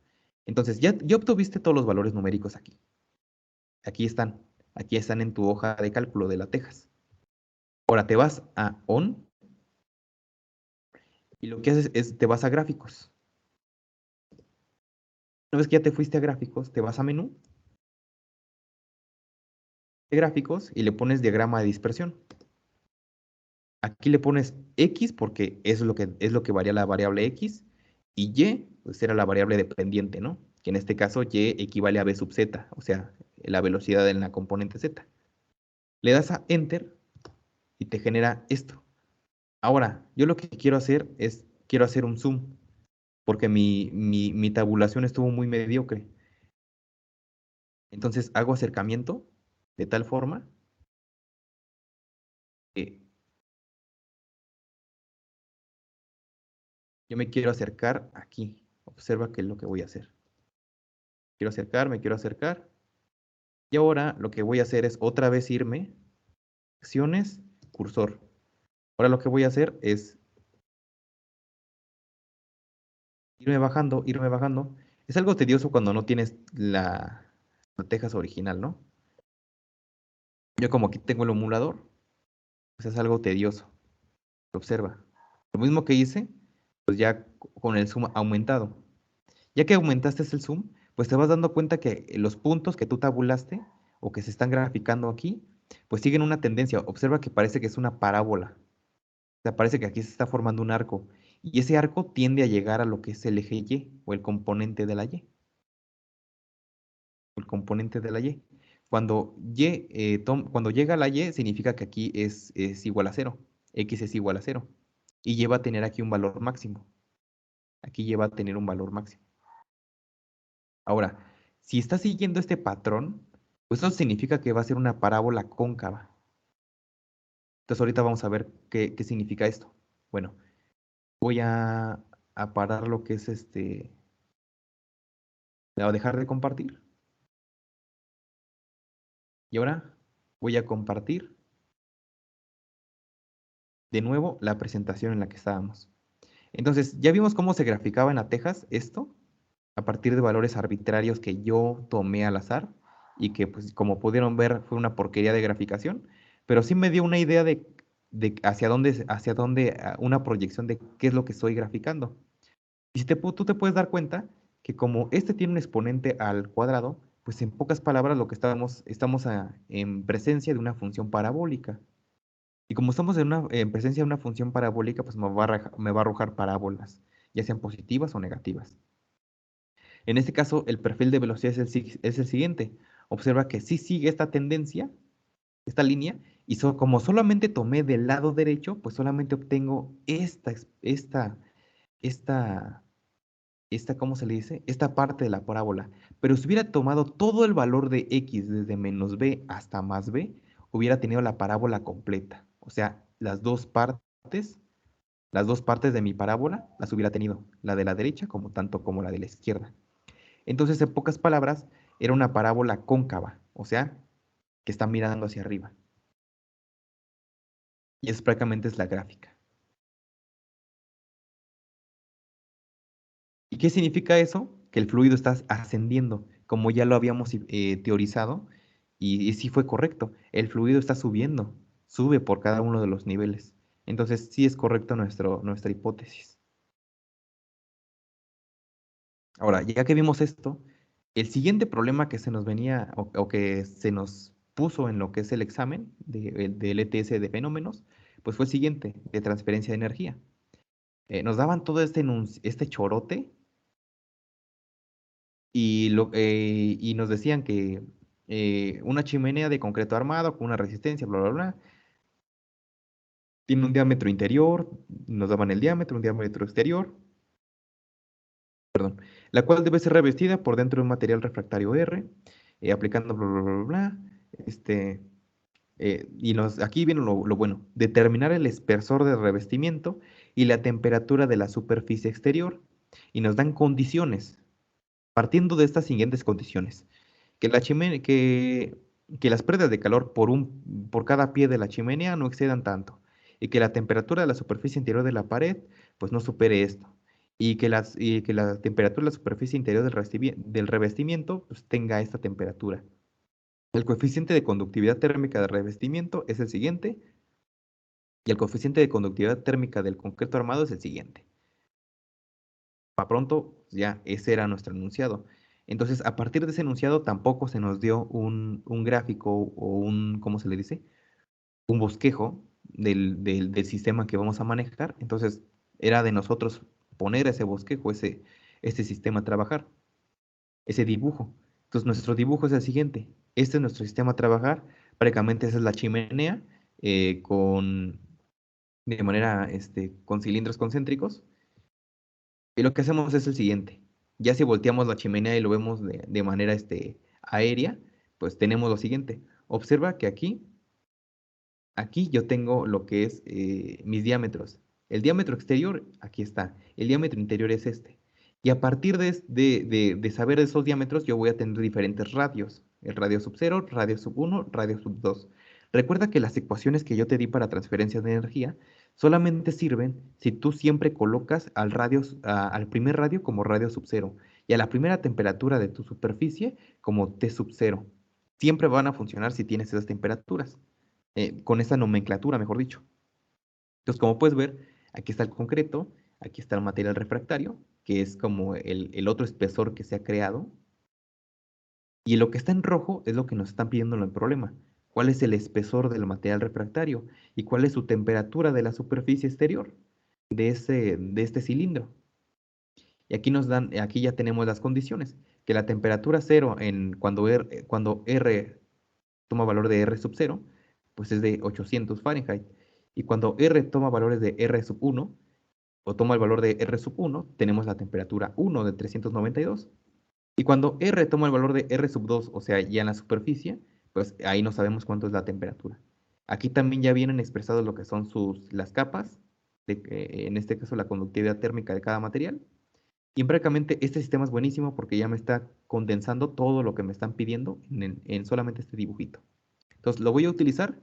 Entonces, ya obtuviste todos los valores numéricos aquí. Aquí están. Aquí están en tu hoja de cálculo de la Tejas. Ahora te vas a On y lo que haces es te vas a gráficos. Una vez que ya te fuiste a gráficos, te vas a menú de gráficos y le pones diagrama de dispersión. Aquí le pones X porque es lo que varía la variable X, y Y pues era la variable dependiente, ¿no? Que en este caso Y equivale a B sub Z, o sea, la velocidad en la componente Z. Le das a Enter y te genera esto. Ahora, yo lo que quiero hacer un zoom, porque mi tabulación estuvo muy mediocre. Entonces hago acercamiento de tal forma que Yo me quiero acercar aquí. Observa qué es lo que voy a hacer. Quiero acercar, me quiero acercar. Y ahora lo que voy a hacer es otra vez irme, acciones, cursor. Ahora lo que voy a hacer es irme bajando, irme bajando. Es algo tedioso cuando no tienes la Texas original, ¿no? Yo como aquí tengo el emulador, pues es algo tedioso. Observa. Lo mismo que hice, pues ya con el zoom aumentado. Ya que aumentaste el zoom, pues te vas dando cuenta que los puntos que tú tabulaste o que se están graficando aquí, pues siguen una tendencia. Observa que parece que es una parábola. O sea, parece que aquí se está formando un arco. Y ese arco tiende a llegar a lo que es el eje Y o el componente de la Y. El componente de la Y. Cuando llega a la Y, significa que aquí es igual a cero. X es igual a cero. Y lleva a tener aquí un valor máximo. Aquí lleva a tener un valor máximo. Ahora, si está siguiendo este patrón, pues eso significa que va a ser una parábola cóncava. Entonces ahorita vamos a ver qué significa esto. Bueno, voy a parar lo que es le voy a dejar de compartir. Y ahora voy a compartir de nuevo la presentación en la que estábamos. Entonces, ya vimos cómo se graficaba en la Texas esto, a partir de valores arbitrarios que yo tomé al azar y que, pues, como pudieron ver, fue una porquería de graficación, pero sí me dio una idea de hacia dónde, una proyección de qué es lo que estoy graficando. Y si tú te puedes dar cuenta que como este tiene un exponente al cuadrado, pues en pocas palabras lo que estamos en presencia de una función parabólica. Y como estamos en presencia de una función parabólica, pues me va a arrojar parábolas, ya sean positivas o negativas. En este caso, el perfil de velocidad es el siguiente. Observa que sí sigue esta tendencia, esta línea, y como solamente tomé del lado derecho, pues solamente obtengo esta, ¿cómo se le dice? Esta parte de la parábola. Pero si hubiera tomado todo el valor de x desde menos b hasta más b, hubiera tenido la parábola completa. O sea, las dos partes de mi parábola las hubiera tenido, la de la derecha como tanto como la de la izquierda. Entonces, en pocas palabras, era una parábola cóncava, o sea, que está mirando hacia arriba. Y es prácticamente es la gráfica. ¿Y qué significa eso? Que el fluido está ascendiendo, como ya lo habíamos teorizado, y sí fue correcto. El fluido está subiendo, sube por cada uno de los niveles. Entonces, sí es correcto nuestra hipótesis. Ahora, ya que vimos esto, el siguiente problema que se nos venía o que se nos puso en lo que es el examen del ETS de fenómenos, pues fue el siguiente, de transferencia de energía. Nos daban todo este chorote y nos decían que una chimenea de concreto armado con una resistencia, bla, bla, bla, tiene un diámetro interior, nos daban el diámetro, un diámetro exterior, la cual debe ser revestida por dentro de un material refractario R, aplicando bla, bla, bla, bla, bla, este, aquí viene lo bueno, determinar el espesor de revestimiento y la temperatura de la superficie exterior, y nos dan condiciones, partiendo de estas siguientes condiciones, que que las pérdidas de calor por cada pie de la chimenea no excedan tanto, y que la temperatura de la superficie interior de la pared pues no supere esto, y que la temperatura de la superficie interior del revestimiento pues tenga esta temperatura. El coeficiente de conductividad térmica del revestimiento es el siguiente, y el coeficiente de conductividad térmica del concreto armado es el siguiente. Para pronto, ya ese era nuestro enunciado. Entonces, a partir de ese enunciado tampoco se nos dio un gráfico o ¿cómo se le dice? Un bosquejo del sistema que vamos a manejar. Entonces, era de nosotros poner ese bosquejo, este sistema a trabajar, ese dibujo. Entonces, nuestro dibujo es el siguiente. Este es nuestro sistema a trabajar. Prácticamente esa es la chimenea de manera, con cilindros concéntricos. Y lo que hacemos es el siguiente. Ya si volteamos la chimenea y lo vemos de manera aérea, pues tenemos lo siguiente. Observa que aquí yo tengo lo que es mis diámetros. El diámetro exterior, aquí está. El diámetro interior es este. Y a partir de saber esos diámetros, yo voy a tener diferentes radios. El radio sub 0, radio sub 1, radio sub 2. Recuerda que las ecuaciones que yo te di para transferencia de energía solamente sirven si tú siempre colocas al primer radio como radio sub 0 y a la primera temperatura de tu superficie como T sub 0. Siempre van a funcionar si tienes esas temperaturas, con esa nomenclatura, mejor dicho. Entonces, como puedes ver, aquí está el concreto, aquí está el material refractario, que es como el otro espesor que se ha creado. Y lo que está en rojo es lo que nos están pidiendo en el problema. ¿Cuál es el espesor del material refractario? ¿Y cuál es su temperatura de la superficie exterior de este cilindro? Y aquí ya tenemos las condiciones, que la temperatura cero cuando R toma valor de R sub 0, pues es de 800 Fahrenheit. Y cuando R toma valores de R sub 1, o toma el valor de R sub 1, tenemos la temperatura 1 de 392. Y cuando R toma el valor de R sub 2, o sea, ya en la superficie, pues ahí no sabemos cuánto es la temperatura. Aquí también ya vienen expresados lo que son las capas, en este caso la conductividad térmica de cada material. Y prácticamente este sistema es buenísimo porque ya me está condensando todo lo que me están pidiendo en solamente este dibujito. Entonces lo voy a utilizar,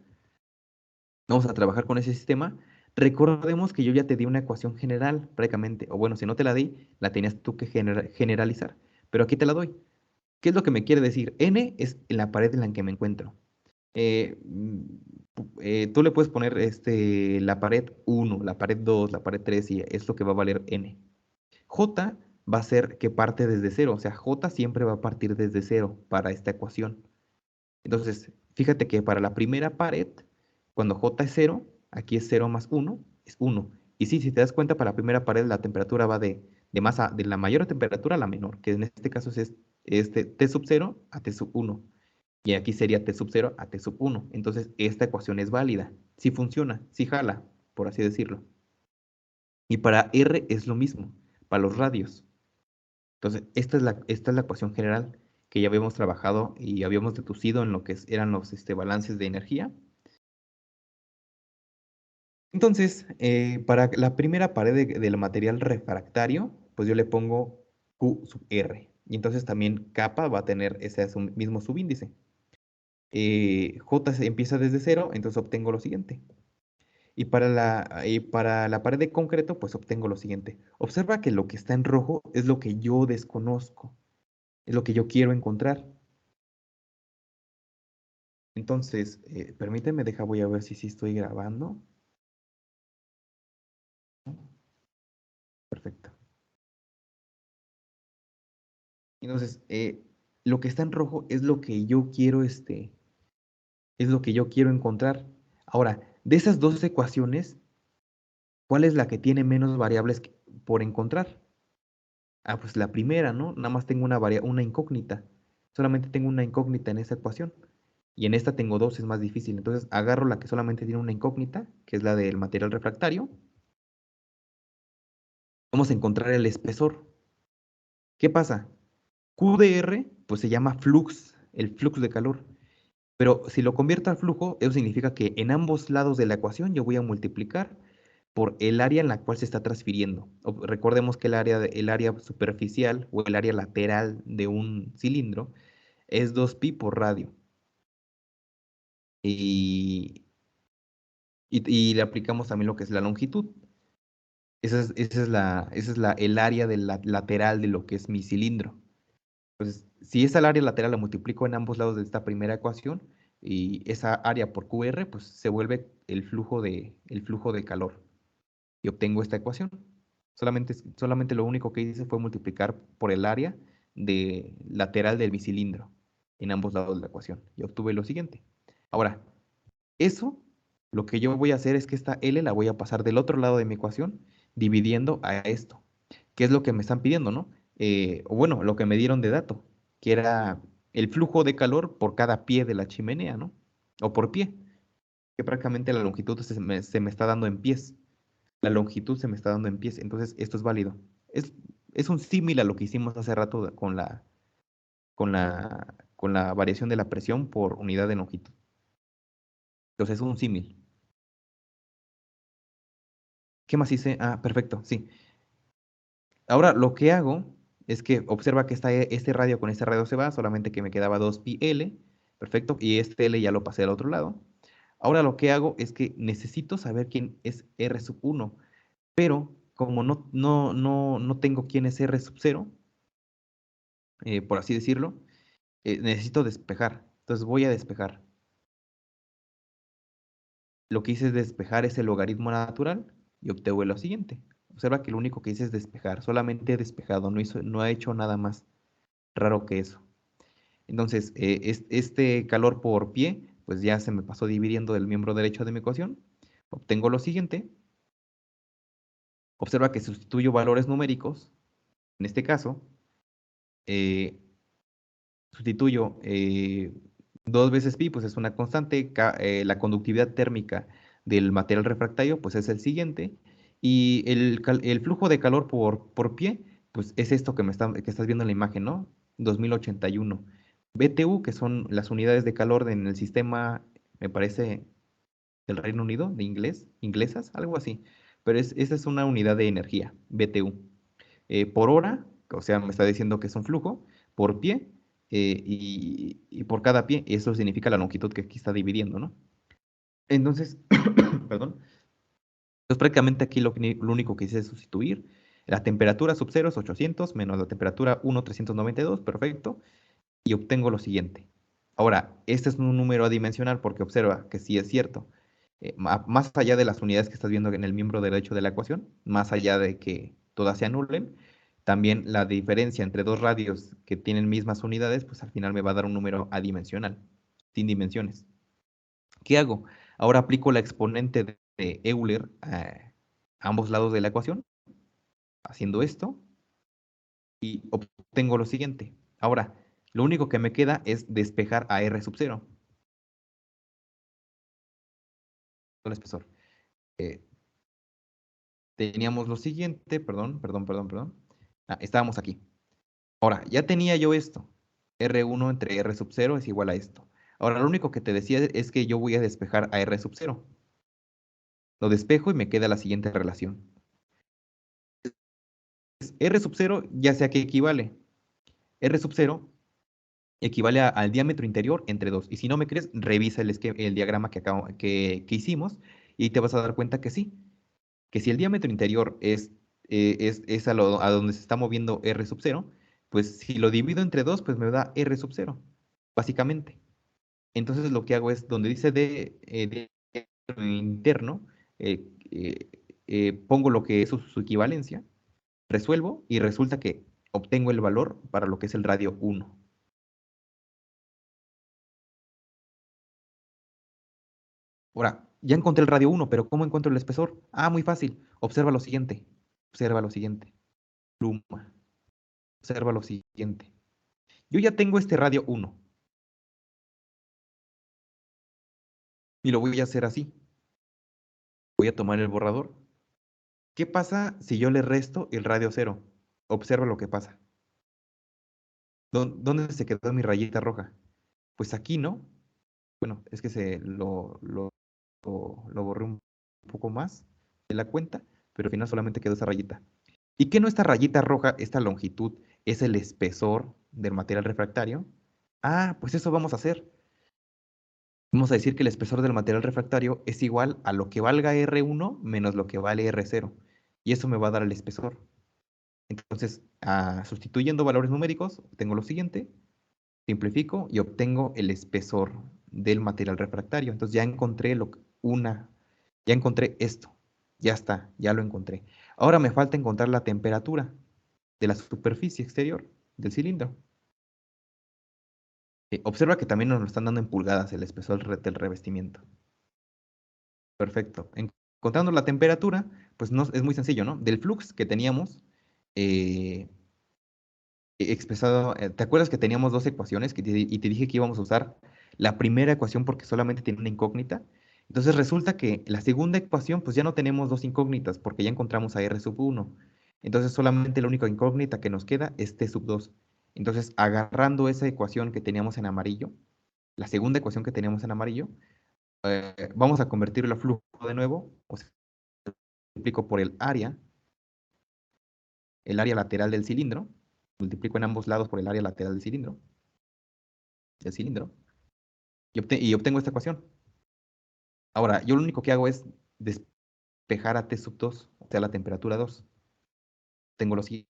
vamos a trabajar con ese sistema. Recordemos que yo ya te di una ecuación general prácticamente, o bueno, si no te la di, la tenías tú que generalizar, pero aquí te la doy. ¿Qué es lo que me quiere decir? N es la pared en la que me encuentro. Tú le puedes poner la pared 1, la pared 2, la pared 3 y es lo que va a valer N. J va a ser que parte desde cero, o sea, J siempre va a partir desde cero para esta ecuación. Entonces, fíjate que para la primera pared, cuando J es cero, aquí es 0 más 1, es 1. Y sí, si te das cuenta, para la primera pared la temperatura va de la mayor temperatura a la menor, que en este caso es T sub 0 a T sub 1. Y aquí sería T sub 0 a T sub 1. Entonces, esta ecuación es válida. Sí funciona, sí jala, por así decirlo. Y para R es lo mismo, para los radios. Entonces, esta es la ecuación general que ya habíamos trabajado y habíamos deducido en lo que eran los balances de energía. Entonces, para la primera pared del material refractario, pues yo le pongo Q sub R. Y entonces también kappa va a tener ese mismo subíndice. J empieza desde cero, entonces obtengo lo siguiente. Y para la pared de concreto, pues obtengo lo siguiente. Observa que lo que está en rojo es lo que yo desconozco, es lo que yo quiero encontrar. Entonces, permíteme, voy a ver si estoy grabando. Perfecto. Entonces, lo que está en rojo es lo que yo quiero, es lo que yo quiero encontrar. Ahora, de esas dos ecuaciones, ¿cuál es la que tiene menos variables por encontrar? Ah, pues la primera, ¿no? Nada más tengo una incógnita. Solamente tengo una incógnita en esa ecuación. Y en esta tengo dos, es más difícil. Entonces agarro la que solamente tiene una incógnita, que es la del material refractario. Vamos a encontrar el espesor. ¿Qué pasa? QdR, pues se llama flux, el flux de calor. Pero si lo convierto al flujo, eso significa que en ambos lados de la ecuación yo voy a multiplicar por el área en la cual se está transfiriendo. Recordemos que el área superficial o el área lateral de un cilindro es 2pi por radio. Y, y le aplicamos también lo que es la longitud. El área lateral de lo que es mi cilindro. Entonces, si esa área lateral la multiplico en ambos lados de esta primera ecuación, y esa área por QR, pues se vuelve el flujo de calor. Y obtengo esta ecuación. Solamente lo único que hice fue multiplicar por el área lateral del bicilindro en ambos lados de la ecuación. Y obtuve lo siguiente. Ahora, eso, lo que yo voy a hacer es que esta L la voy a pasar del otro lado de mi ecuación, dividiendo a esto. ¿Qué es lo que me están pidiendo, no? O bueno, lo que me dieron de dato, que era el flujo de calor por cada pie de la chimenea, ¿no? O por pie, que prácticamente la longitud se me está dando en pies. La longitud se me está dando en pies, entonces esto es válido. Es un símil a lo que hicimos hace rato con la variación de la presión por unidad de longitud. Entonces es un símil. ¿Qué más hice? Ah, perfecto, sí. Ahora lo que hago es que observa que este radio con este radio se va, solamente que me quedaba 2πL, perfecto, y este L ya lo pasé al otro lado. Ahora lo que hago es que necesito saber quién es R sub 1, pero como no tengo quién es R sub 0, por así decirlo, necesito despejar. Entonces voy a despejar. Lo que hice es despejar ese logaritmo natural y obtengo lo siguiente. Observa que lo único que hice es despejar, solamente he despejado, no ha hecho nada más raro que eso. Entonces, este calor por pie, pues ya se me pasó dividiendo del miembro derecho de mi ecuación. Obtengo lo siguiente. Observa que sustituyo valores numéricos. En este caso, eh, sustituyo 2 veces pi, pues es una constante. La conductividad térmica del material refractario, pues es el siguiente. Y el flujo de calor por pie, pues es esto que estás viendo en la imagen, ¿no? 2081. BTU, que son las unidades de calor en el sistema, me parece, del Reino Unido, de inglesas, algo así. Pero esa es una unidad de energía, BTU. Por hora, o sea, me está diciendo que es un flujo, por pie, y por cada pie, eso significa la longitud que aquí está dividiendo, ¿no? Entonces, perdón. Entonces prácticamente aquí lo único que hice es sustituir la temperatura sub 0 es 800 menos la temperatura 1 392, perfecto, y obtengo lo siguiente. Ahora, este es un número adimensional porque observa que sí es cierto. Más allá de las unidades que estás viendo en el miembro derecho de la ecuación, más allá de que todas se anulen, también la diferencia entre dos radios que tienen mismas unidades, pues al final me va a dar un número adimensional, sin dimensiones. ¿Qué hago? Ahora aplico la exponente de Euler a ambos lados de la ecuación, haciendo esto, y obtengo lo siguiente. Ahora, lo único que me queda es despejar a R sub 0. El espesor. Eh, Teníamos lo siguiente, perdón. Estábamos aquí. Ahora, ya tenía yo esto. R1 entre R sub 0 es igual a esto. Ahora, lo único que te decía es que yo voy a despejar a R sub 0. Lo despejo y me queda la siguiente relación. R sub 0 ya sé a qué equivale. R sub 0 equivale al diámetro interior entre 2. Y si no me crees, revisa el diagrama que hicimos y te vas a dar cuenta que sí. Que si el diámetro interior es a donde se está moviendo R sub 0, pues si lo divido entre 2, pues me da R sub 0, básicamente. Entonces lo que hago es, donde dice de interno, pongo lo que es su equivalencia, resuelvo y resulta que obtengo el valor para lo que es el radio 1. Ahora, ya encontré el radio 1, pero ¿cómo encuentro el espesor? Ah, muy fácil. Observa lo siguiente. Observa lo siguiente. Pluma. Observa lo siguiente. Yo ya tengo este radio 1 y lo voy a hacer así. Voy a tomar el borrador. ¿Qué pasa si yo le resto el radio 0? Observa lo que pasa. ¿Dónde se quedó mi rayita roja? Pues aquí, ¿no? Bueno, es que lo borré un poco más de la cuenta, pero al final solamente quedó esa rayita. ¿Y qué no esta rayita roja, esta longitud, es el espesor del material refractario? Ah, pues eso vamos a hacer. Vamos a decir que el espesor del material refractario es igual a lo que valga R1 menos lo que vale R0. Y eso me va a dar el espesor. Entonces, sustituyendo valores numéricos, obtengo lo siguiente, simplifico y obtengo el espesor del material refractario. Entonces ya encontré esto. Ya está, ya lo encontré. Ahora me falta encontrar la temperatura de la superficie exterior del cilindro. Observa que también nos lo están dando en pulgadas el espesor del revestimiento. Perfecto. Encontrando la temperatura, pues no, es muy sencillo, ¿no? Del flux que teníamos eh, expresado, ¿te acuerdas que teníamos dos ecuaciones y te dije que íbamos a usar la primera ecuación porque solamente tiene una incógnita? Entonces resulta que la segunda ecuación, pues ya no tenemos dos incógnitas porque ya encontramos a R sub 1. Entonces solamente la única incógnita que nos queda es T sub 2. Entonces, agarrando esa ecuación que teníamos en amarillo, la segunda ecuación que teníamos en amarillo, vamos a convertirlo a flujo de nuevo, o sea, multiplico por el área lateral del cilindro, multiplico en ambos lados por el área lateral del cilindro, y obtengo esta ecuación. Ahora, yo lo único que hago es despejar a T sub 2, o sea, la temperatura 2. Tengo lo siguiente.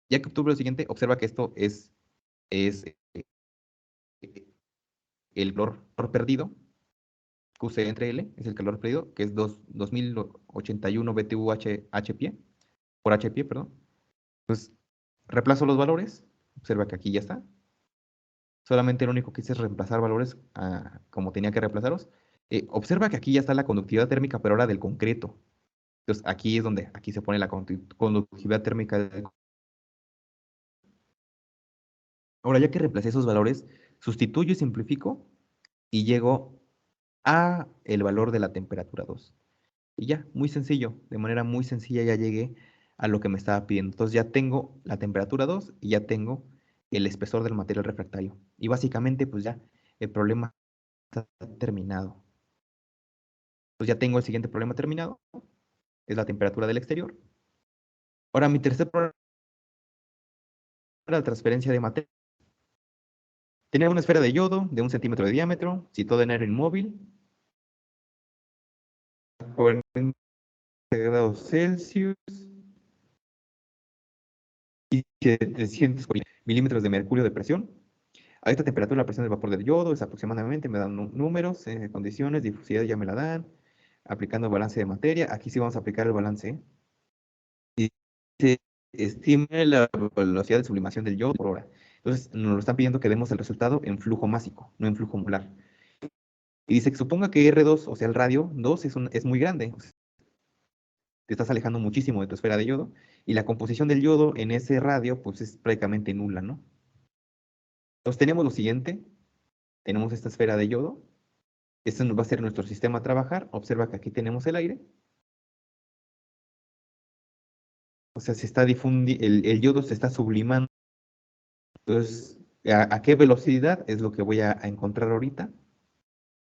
Ya que obtuve lo siguiente, observa que esto es el calor perdido, QC entre L, es el calor perdido, que es 2081 BTU HP, por HP, perdón. Entonces, reemplazo los valores, observa que aquí ya está. Solamente lo único que hice es reemplazar valores como tenía que reemplazarlos. Observa que aquí ya está la conductividad térmica, pero ahora del concreto. Entonces, aquí es donde, aquí se pone la conductividad térmica del. Ahora, ya que reemplacé esos valores, sustituyo y simplifico y llego a el valor de la temperatura 2. Y ya, muy sencillo, de manera muy sencilla ya llegué a lo que me estaba pidiendo. Entonces ya tengo la temperatura 2 y ya tengo el espesor del material refractario. Y básicamente, pues ya, el problema está terminado. Pues ya tengo el siguiente problema terminado, es la temperatura del exterior. Ahora, mi tercer problema era la transferencia de materia. Tenía una esfera de yodo de 1 centímetro de diámetro, situada en aire inmóvil, 40 grados Celsius y 700 milímetros de mercurio de presión. A esta temperatura la presión del vapor del yodo es aproximadamente, me dan números, condiciones, difusividad ya me la dan, aplicando el balance de materia. Aquí sí vamos a aplicar el balance. Y se estima la velocidad de sublimación del yodo por hora. Entonces, nos lo están pidiendo que demos el resultado en flujo másico, no en flujo molar. Y dice que suponga que R2, o sea, el radio 2 es muy grande. O sea, te estás alejando muchísimo de tu esfera de yodo. Y la composición del yodo en ese radio, pues es prácticamente nula, ¿no? Entonces, tenemos lo siguiente. Tenemos esta esfera de yodo. Este va a ser nuestro sistema a trabajar. Observa que aquí tenemos el aire. O sea, se está difundiendo, el yodo se está sublimando. Entonces, ¿a qué velocidad? Es lo que voy a encontrar ahorita.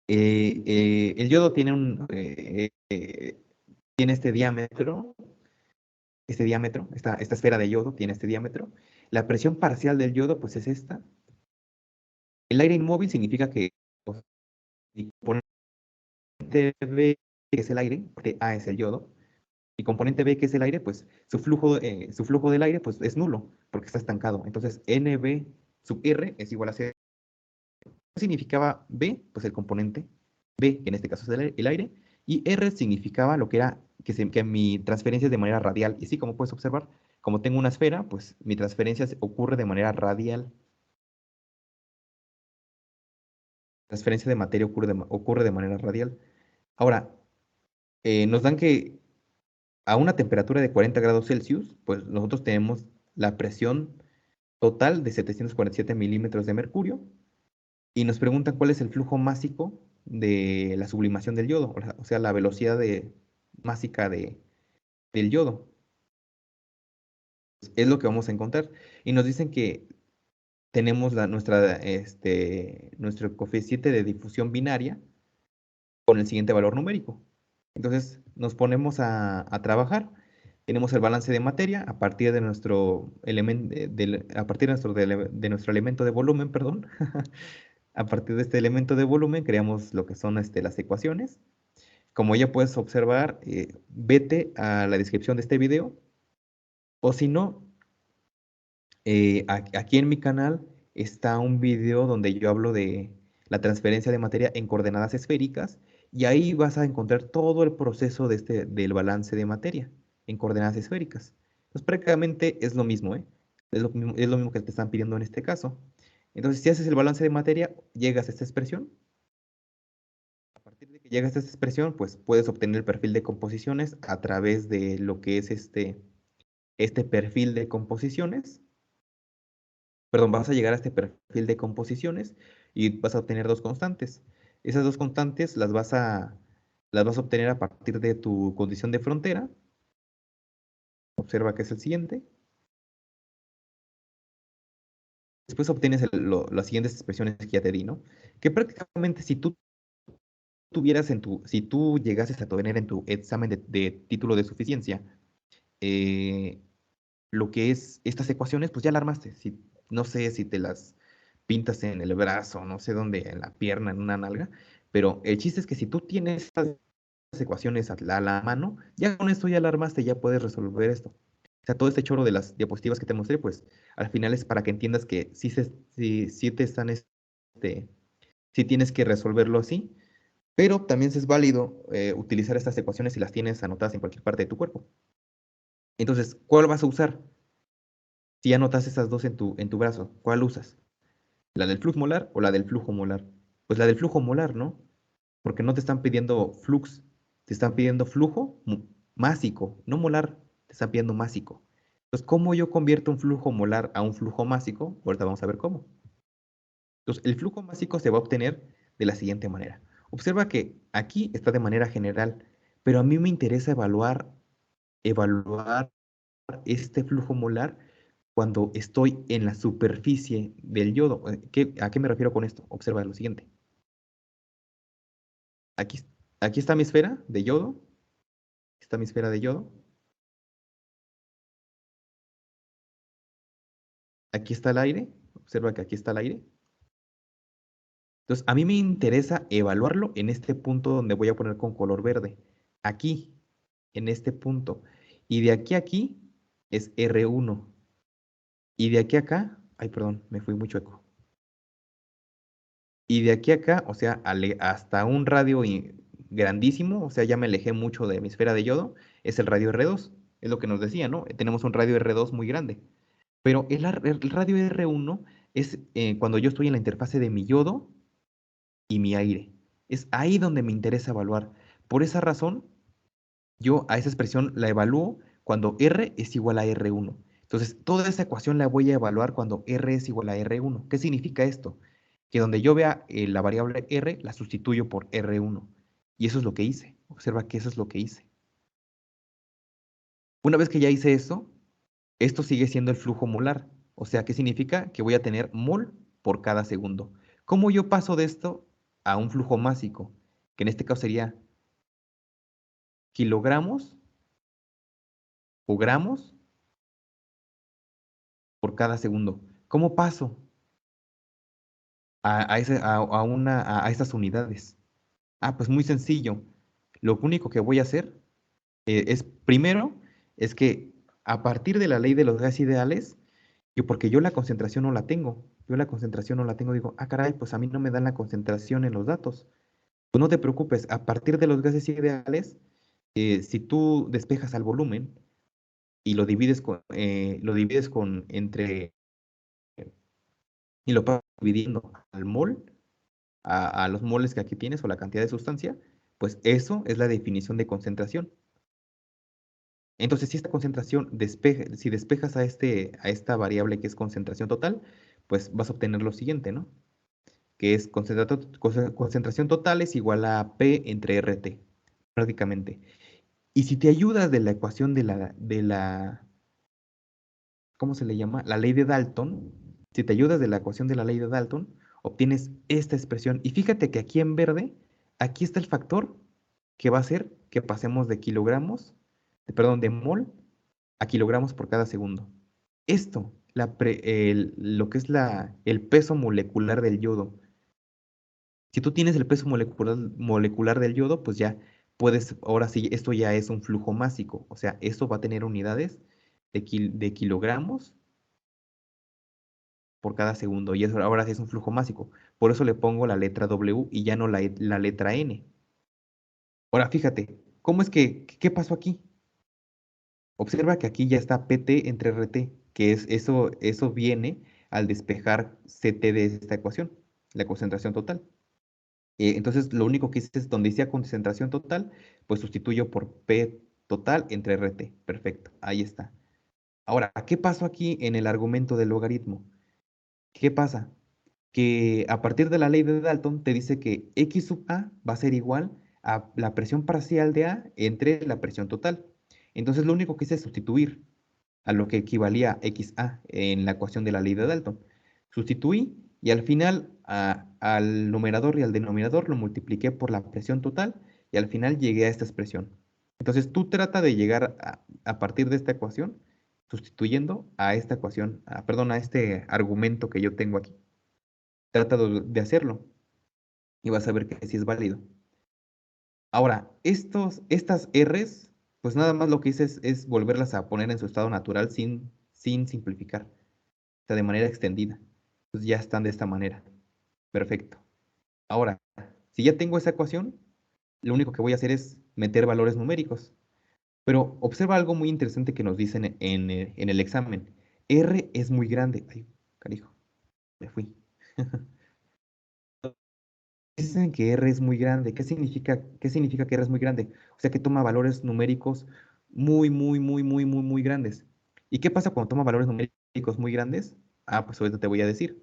El yodo tiene este diámetro, esta esfera de yodo tiene este diámetro. La presión parcial del yodo, pues es esta. El aire inmóvil significa que el componente B, que es el aire, parte A es el yodo, y componente B, que es el aire, pues su flujo del aire pues, es nulo, porque está estancado. Entonces, NB sub R es igual a cero. ¿Qué significaba B? Pues el componente B, que en este caso es el aire, y R significaba lo que era que mi transferencia es de manera radial. Y sí, como puedes observar, como tengo una esfera, pues mi transferencia ocurre de manera radial. Transferencia de materia ocurre de manera radial. Ahora, nos dan que a una temperatura de 40 grados Celsius, pues nosotros tenemos la presión total de 747 milímetros de mercurio y nos preguntan cuál es el flujo másico de la sublimación del yodo, o sea, la velocidad másica del yodo. Es lo que vamos a encontrar. Y nos dicen que tenemos nuestro coeficiente de difusión binaria con el siguiente valor numérico. Entonces nos ponemos a trabajar. Tenemos el balance de materia a partir de nuestro elemento, a partir de nuestro elemento de volumen, perdón. A partir de este elemento de volumen creamos lo que son las ecuaciones. Como ya puedes observar, vete a la descripción de este video, o si no, aquí en mi canal está un video donde yo hablo de la transferencia de materia en coordenadas esféricas y ahí vas a encontrar todo el proceso del balance de materia en coordenadas esféricas. Entonces prácticamente es lo mismo, ¿eh? Es lo mismo que te están pidiendo en este caso. Entonces si haces el balance de materia, llegas a esta expresión. A partir de que llegas a esta expresión, pues puedes obtener el perfil de composiciones a través de lo que es este perfil de composiciones. Perdón, vas a llegar a este perfil de composiciones y vas a obtener dos constantes. Esas dos constantes las vas a obtener a partir de tu condición de frontera. Observa que es el siguiente. Después obtienes las siguientes expresiones que ya te di, ¿no? Que prácticamente si tú tuvieras si tú llegases a tener en tu examen de título de suficiencia, eh, lo que es estas ecuaciones, pues ya la armaste. Si, no sé si te las pintas en el brazo, no sé dónde, en la pierna, en una nalga, pero el chiste es que si tú tienes estas ecuaciones a la mano, ya con esto ya la armaste, ya puedes resolver esto. O sea, todo este choro de las diapositivas que te mostré, pues al final es para que entiendas que sí te están, sí tienes que resolverlo así, pero también es válido utilizar estas ecuaciones si las tienes anotadas en cualquier parte de tu cuerpo. Entonces, ¿cuál vas a usar? Si ya notas esas dos en tu brazo, ¿cuál usas? ¿La del flux molar o la del flujo molar? Pues la del flujo molar, ¿no? Porque no te están pidiendo flux, te están pidiendo flujo másico, no molar, te están pidiendo másico. Entonces, ¿cómo yo convierto un flujo molar a un flujo másico? Ahorita vamos a ver cómo. Entonces, el flujo másico se va a obtener de la siguiente manera. Observa que aquí está de manera general, pero a mí me interesa evaluar este flujo molar cuando estoy en la superficie del yodo. ¿A qué me refiero con esto? Observa lo siguiente. Aquí, aquí está mi esfera de yodo. Está mi esfera de yodo. Aquí está el aire. Observa que aquí está el aire. Entonces, a mí me interesa evaluarlo en este punto donde voy a poner con color verde. Aquí, en este punto. Y de aquí a aquí es R1. Y de aquí a acá, ay, perdón, me fui muy chueco. Y de aquí a acá, o sea, hasta un radio grandísimo, o sea, ya me alejé mucho de mi esfera de yodo, es el radio R2. Es lo que nos decía, ¿no? Tenemos un radio R2 muy grande. Pero el radio R1 es cuando yo estoy en la interfase de mi yodo y mi aire. Es ahí donde me interesa evaluar. Por esa razón, yo a esa expresión la evalúo cuando R es igual a R1. Entonces, toda esa ecuación la voy a evaluar cuando R es igual a R1. ¿Qué significa esto? Que donde yo vea la variable R, la sustituyo por R1. Y eso es lo que hice. Observa que eso es lo que hice. Una vez que ya hice eso, esto sigue siendo el flujo molar. O sea, ¿qué significa? Que voy a tener mol por cada segundo. ¿Cómo yo paso de esto a un flujo másico? Que en este caso sería kilogramos o gramos por cada segundo. ¿Cómo paso a estas unidades? Ah, pues muy sencillo. Lo único que voy a hacer es, primero, es que a partir de la ley de los gases ideales, porque yo la concentración no la tengo, yo la concentración no la tengo, digo, ah, caray, pues a mí no me dan la concentración en los datos. Pues no te preocupes, a partir de los gases ideales, si tú despejas al volumen y lo divides con entre y lo vas dividiendo al mol, a los moles que aquí tienes o la cantidad de sustancia, pues eso es la definición de concentración. Entonces, si esta concentración si despejas a esta variable que es concentración total, pues vas a obtener lo siguiente, ¿no? Que es concentración total es igual a P entre RT, prácticamente. Y si te ayudas de la ecuación ¿cómo se le llama? La ley de Dalton. Si te ayudas de la ecuación de la ley de Dalton, obtienes esta expresión. Y fíjate que aquí en verde, aquí está el factor que va a hacer que pasemos de kilogramos, perdón, de mol a kilogramos por cada segundo. Esto, lo que es el peso molecular del yodo. Si tú tienes el peso molecular del yodo, pues ya puedes, ahora sí, esto ya es un flujo másico. O sea, esto va a tener unidades de kilogramos por cada segundo. Y eso ahora sí es un flujo másico. Por eso le pongo la letra W y ya no la letra N. Ahora fíjate, ¿qué pasó aquí? Observa que aquí ya está PT entre RT, que es eso viene al despejar CT de esta ecuación, la concentración total. Entonces, lo único que hice es donde decía concentración total, pues sustituyo por P total entre RT. Perfecto, ahí está. Ahora, ¿qué pasó aquí en el argumento del logaritmo? ¿Qué pasa? Que a partir de la ley de Dalton te dice que X sub A va a ser igual a la presión parcial de A entre la presión total. Entonces, lo único que hice es sustituir a lo que equivalía a XA en la ecuación de la ley de Dalton. Sustituí y al final al numerador y al denominador, lo multipliqué por la presión total y al final llegué a esta expresión. Entonces tú trata de llegar a partir de esta ecuación, sustituyendo a esta ecuación, perdón, a este argumento que yo tengo aquí. Trata de hacerlo y vas a ver que sí es válido. Ahora, estas R's, pues nada más lo que hice es volverlas a poner en su estado natural sin simplificar, o sea, de manera extendida. Entonces ya están de esta manera. Perfecto. Ahora, si ya tengo esa ecuación, lo único que voy a hacer es meter valores numéricos. Pero observa algo muy interesante que nos dicen en el examen. R es muy grande. Ay, carijo, me fui. Dicen que R es muy grande. Qué significa que R es muy grande? O sea que toma valores numéricos muy grandes. ¿Y qué pasa cuando toma valores numéricos muy grandes? Pues ahorita te voy a decir.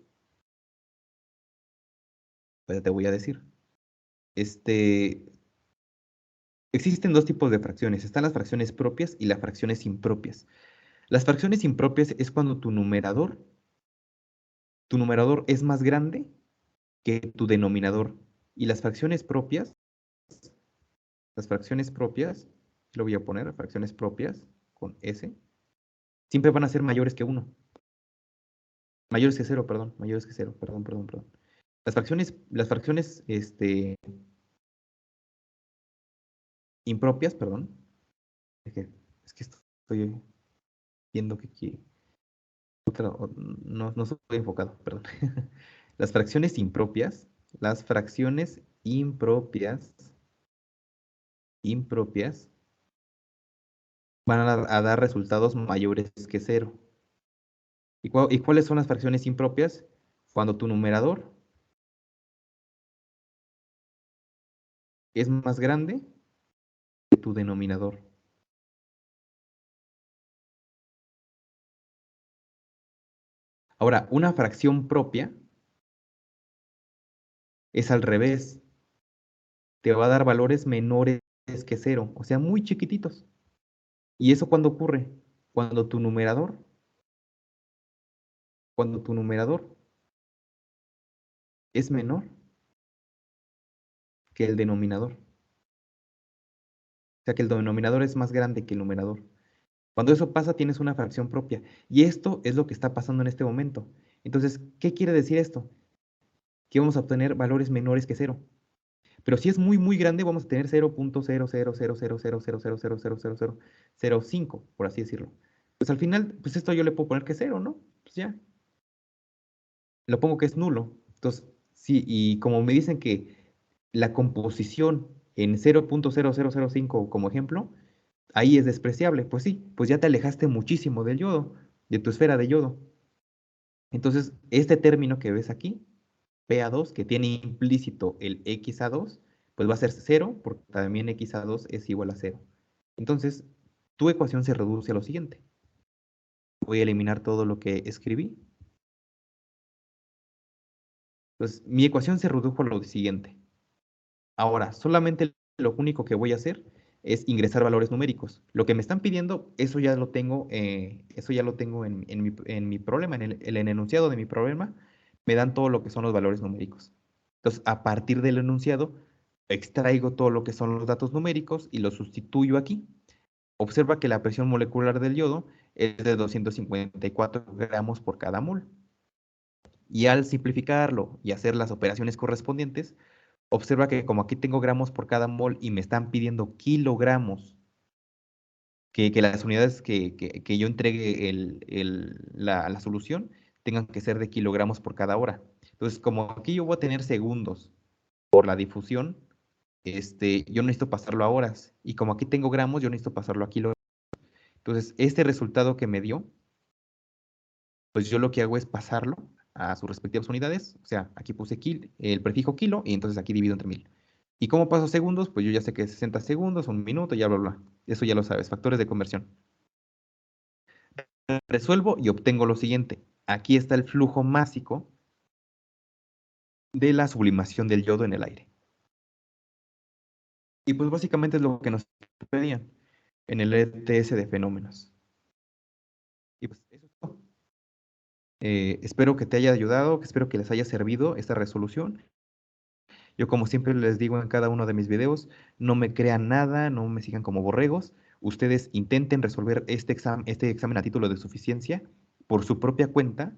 Ahorita te voy a decir. Este, existen dos tipos de fracciones. Están las fracciones propias y las fracciones impropias. Las fracciones impropias es cuando tu numerador es más grande que tu denominador. Y las fracciones propias, lo voy a poner, fracciones propias con S, siempre van a ser mayores que 1. Mayores que 0, perdón, mayores que 0, perdón. Las fracciones impropias, perdón, es que estoy viendo que aquí, no estoy enfocado, perdón. Las fracciones impropias van a dar resultados mayores que 0. ¿Y cuáles son las fracciones impropias? Cuando tu numerador es más grande que tu denominador. Ahora, una fracción propia es al revés. Te va a dar valores menores que 0, o sea, muy chiquititos. ¿Y eso cuándo ocurre? Cuando tu numerador, cuando tu numerador es menor que el denominador. O sea, que el denominador es más grande que el numerador. Cuando eso pasa, tienes una fracción propia. Y esto es lo que está pasando en este momento. Entonces, ¿qué quiere decir esto? Que vamos a obtener valores menores que 0. Pero si es muy grande, vamos a tener 0.0000000000005, por así decirlo. Pues al final, pues esto yo le puedo poner que es 0, ¿no? Pues ya, lo pongo que es nulo. Entonces, sí, y como me dicen que la composición en 0.0005 como ejemplo, ahí es despreciable. Pues sí, pues ya te alejaste muchísimo del yodo, de tu esfera de yodo. Entonces, este término que ves aquí, PA2, que tiene implícito el XA2, pues va a ser 0, porque también XA2 es igual a 0. Entonces, tu ecuación se reduce a lo siguiente. Voy a eliminar todo lo que escribí. Entonces, mi ecuación se redujo a lo siguiente. Ahora, solamente lo único que voy a hacer es ingresar valores numéricos. Lo que me están pidiendo, eso ya lo tengo en mi problema, en el enunciado de mi problema, me dan todo lo que son los valores numéricos. Entonces, a partir del enunciado, extraigo todo lo que son los datos numéricos y los sustituyo aquí. Observa que la presión molecular del yodo es de 254 gramos por cada mol. Y al simplificarlo y hacer las operaciones correspondientes, observa que como aquí tengo gramos por cada mol y me están pidiendo kilogramos, que las unidades que yo entregue la solución tengan que ser de kilogramos por cada hora. Entonces, como aquí yo voy a tener segundos por la difusión, yo necesito pasarlo a horas. Y como aquí tengo gramos, yo necesito pasarlo a kilogramos. Entonces, este resultado que me dio, pues yo lo que hago es pasarlo a sus respectivas unidades. O sea, aquí puse el prefijo kilo y entonces aquí divido entre 1000. ¿Y cómo paso segundos? Pues yo ya sé que es 60 segundos, un minuto, ya bla, bla. Eso ya lo sabes, factores de conversión. Resuelvo y obtengo lo siguiente. Aquí está el flujo másico de la sublimación del yodo en el aire. Y pues básicamente es lo que nos pedían en el ETS de fenómenos. Y pues eso es todo. Espero que te haya ayudado, espero que les haya servido esta resolución. Yo como siempre les digo en cada uno de mis videos, no me crean nada, no me sigan como borregos. Ustedes intenten resolver este examen a título de suficiencia por su propia cuenta,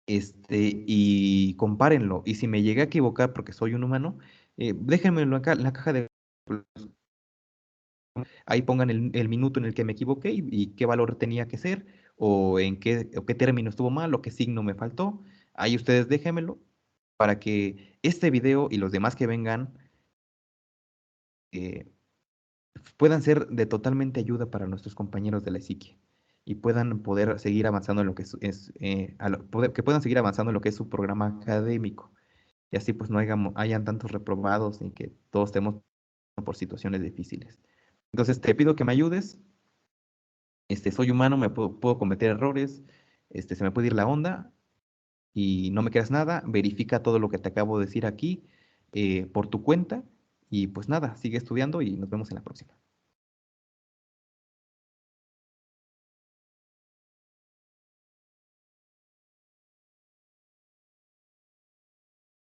y compárenlo. Y si me llegué a equivocar porque soy un humano, déjenmelo acá en la caja de... Ahí pongan el minuto en el que me equivoqué y qué valor tenía que ser, o qué término estuvo mal, o qué signo me faltó. Ahí ustedes déjenmelo para que este video y los demás que vengan eh, puedan ser de totalmente ayuda para nuestros compañeros de la psique y puedan poder seguir avanzando en lo que que puedan seguir avanzando en lo que es su programa académico. Y así pues no hayan tantos reprobados ni que todos estemos por situaciones difíciles. Entonces te pido que me ayudes. Soy humano, puedo cometer errores, se me puede ir la onda y no me creas nada. Verifica todo lo que te acabo de decir aquí por tu cuenta y pues nada, sigue estudiando y nos vemos en la próxima.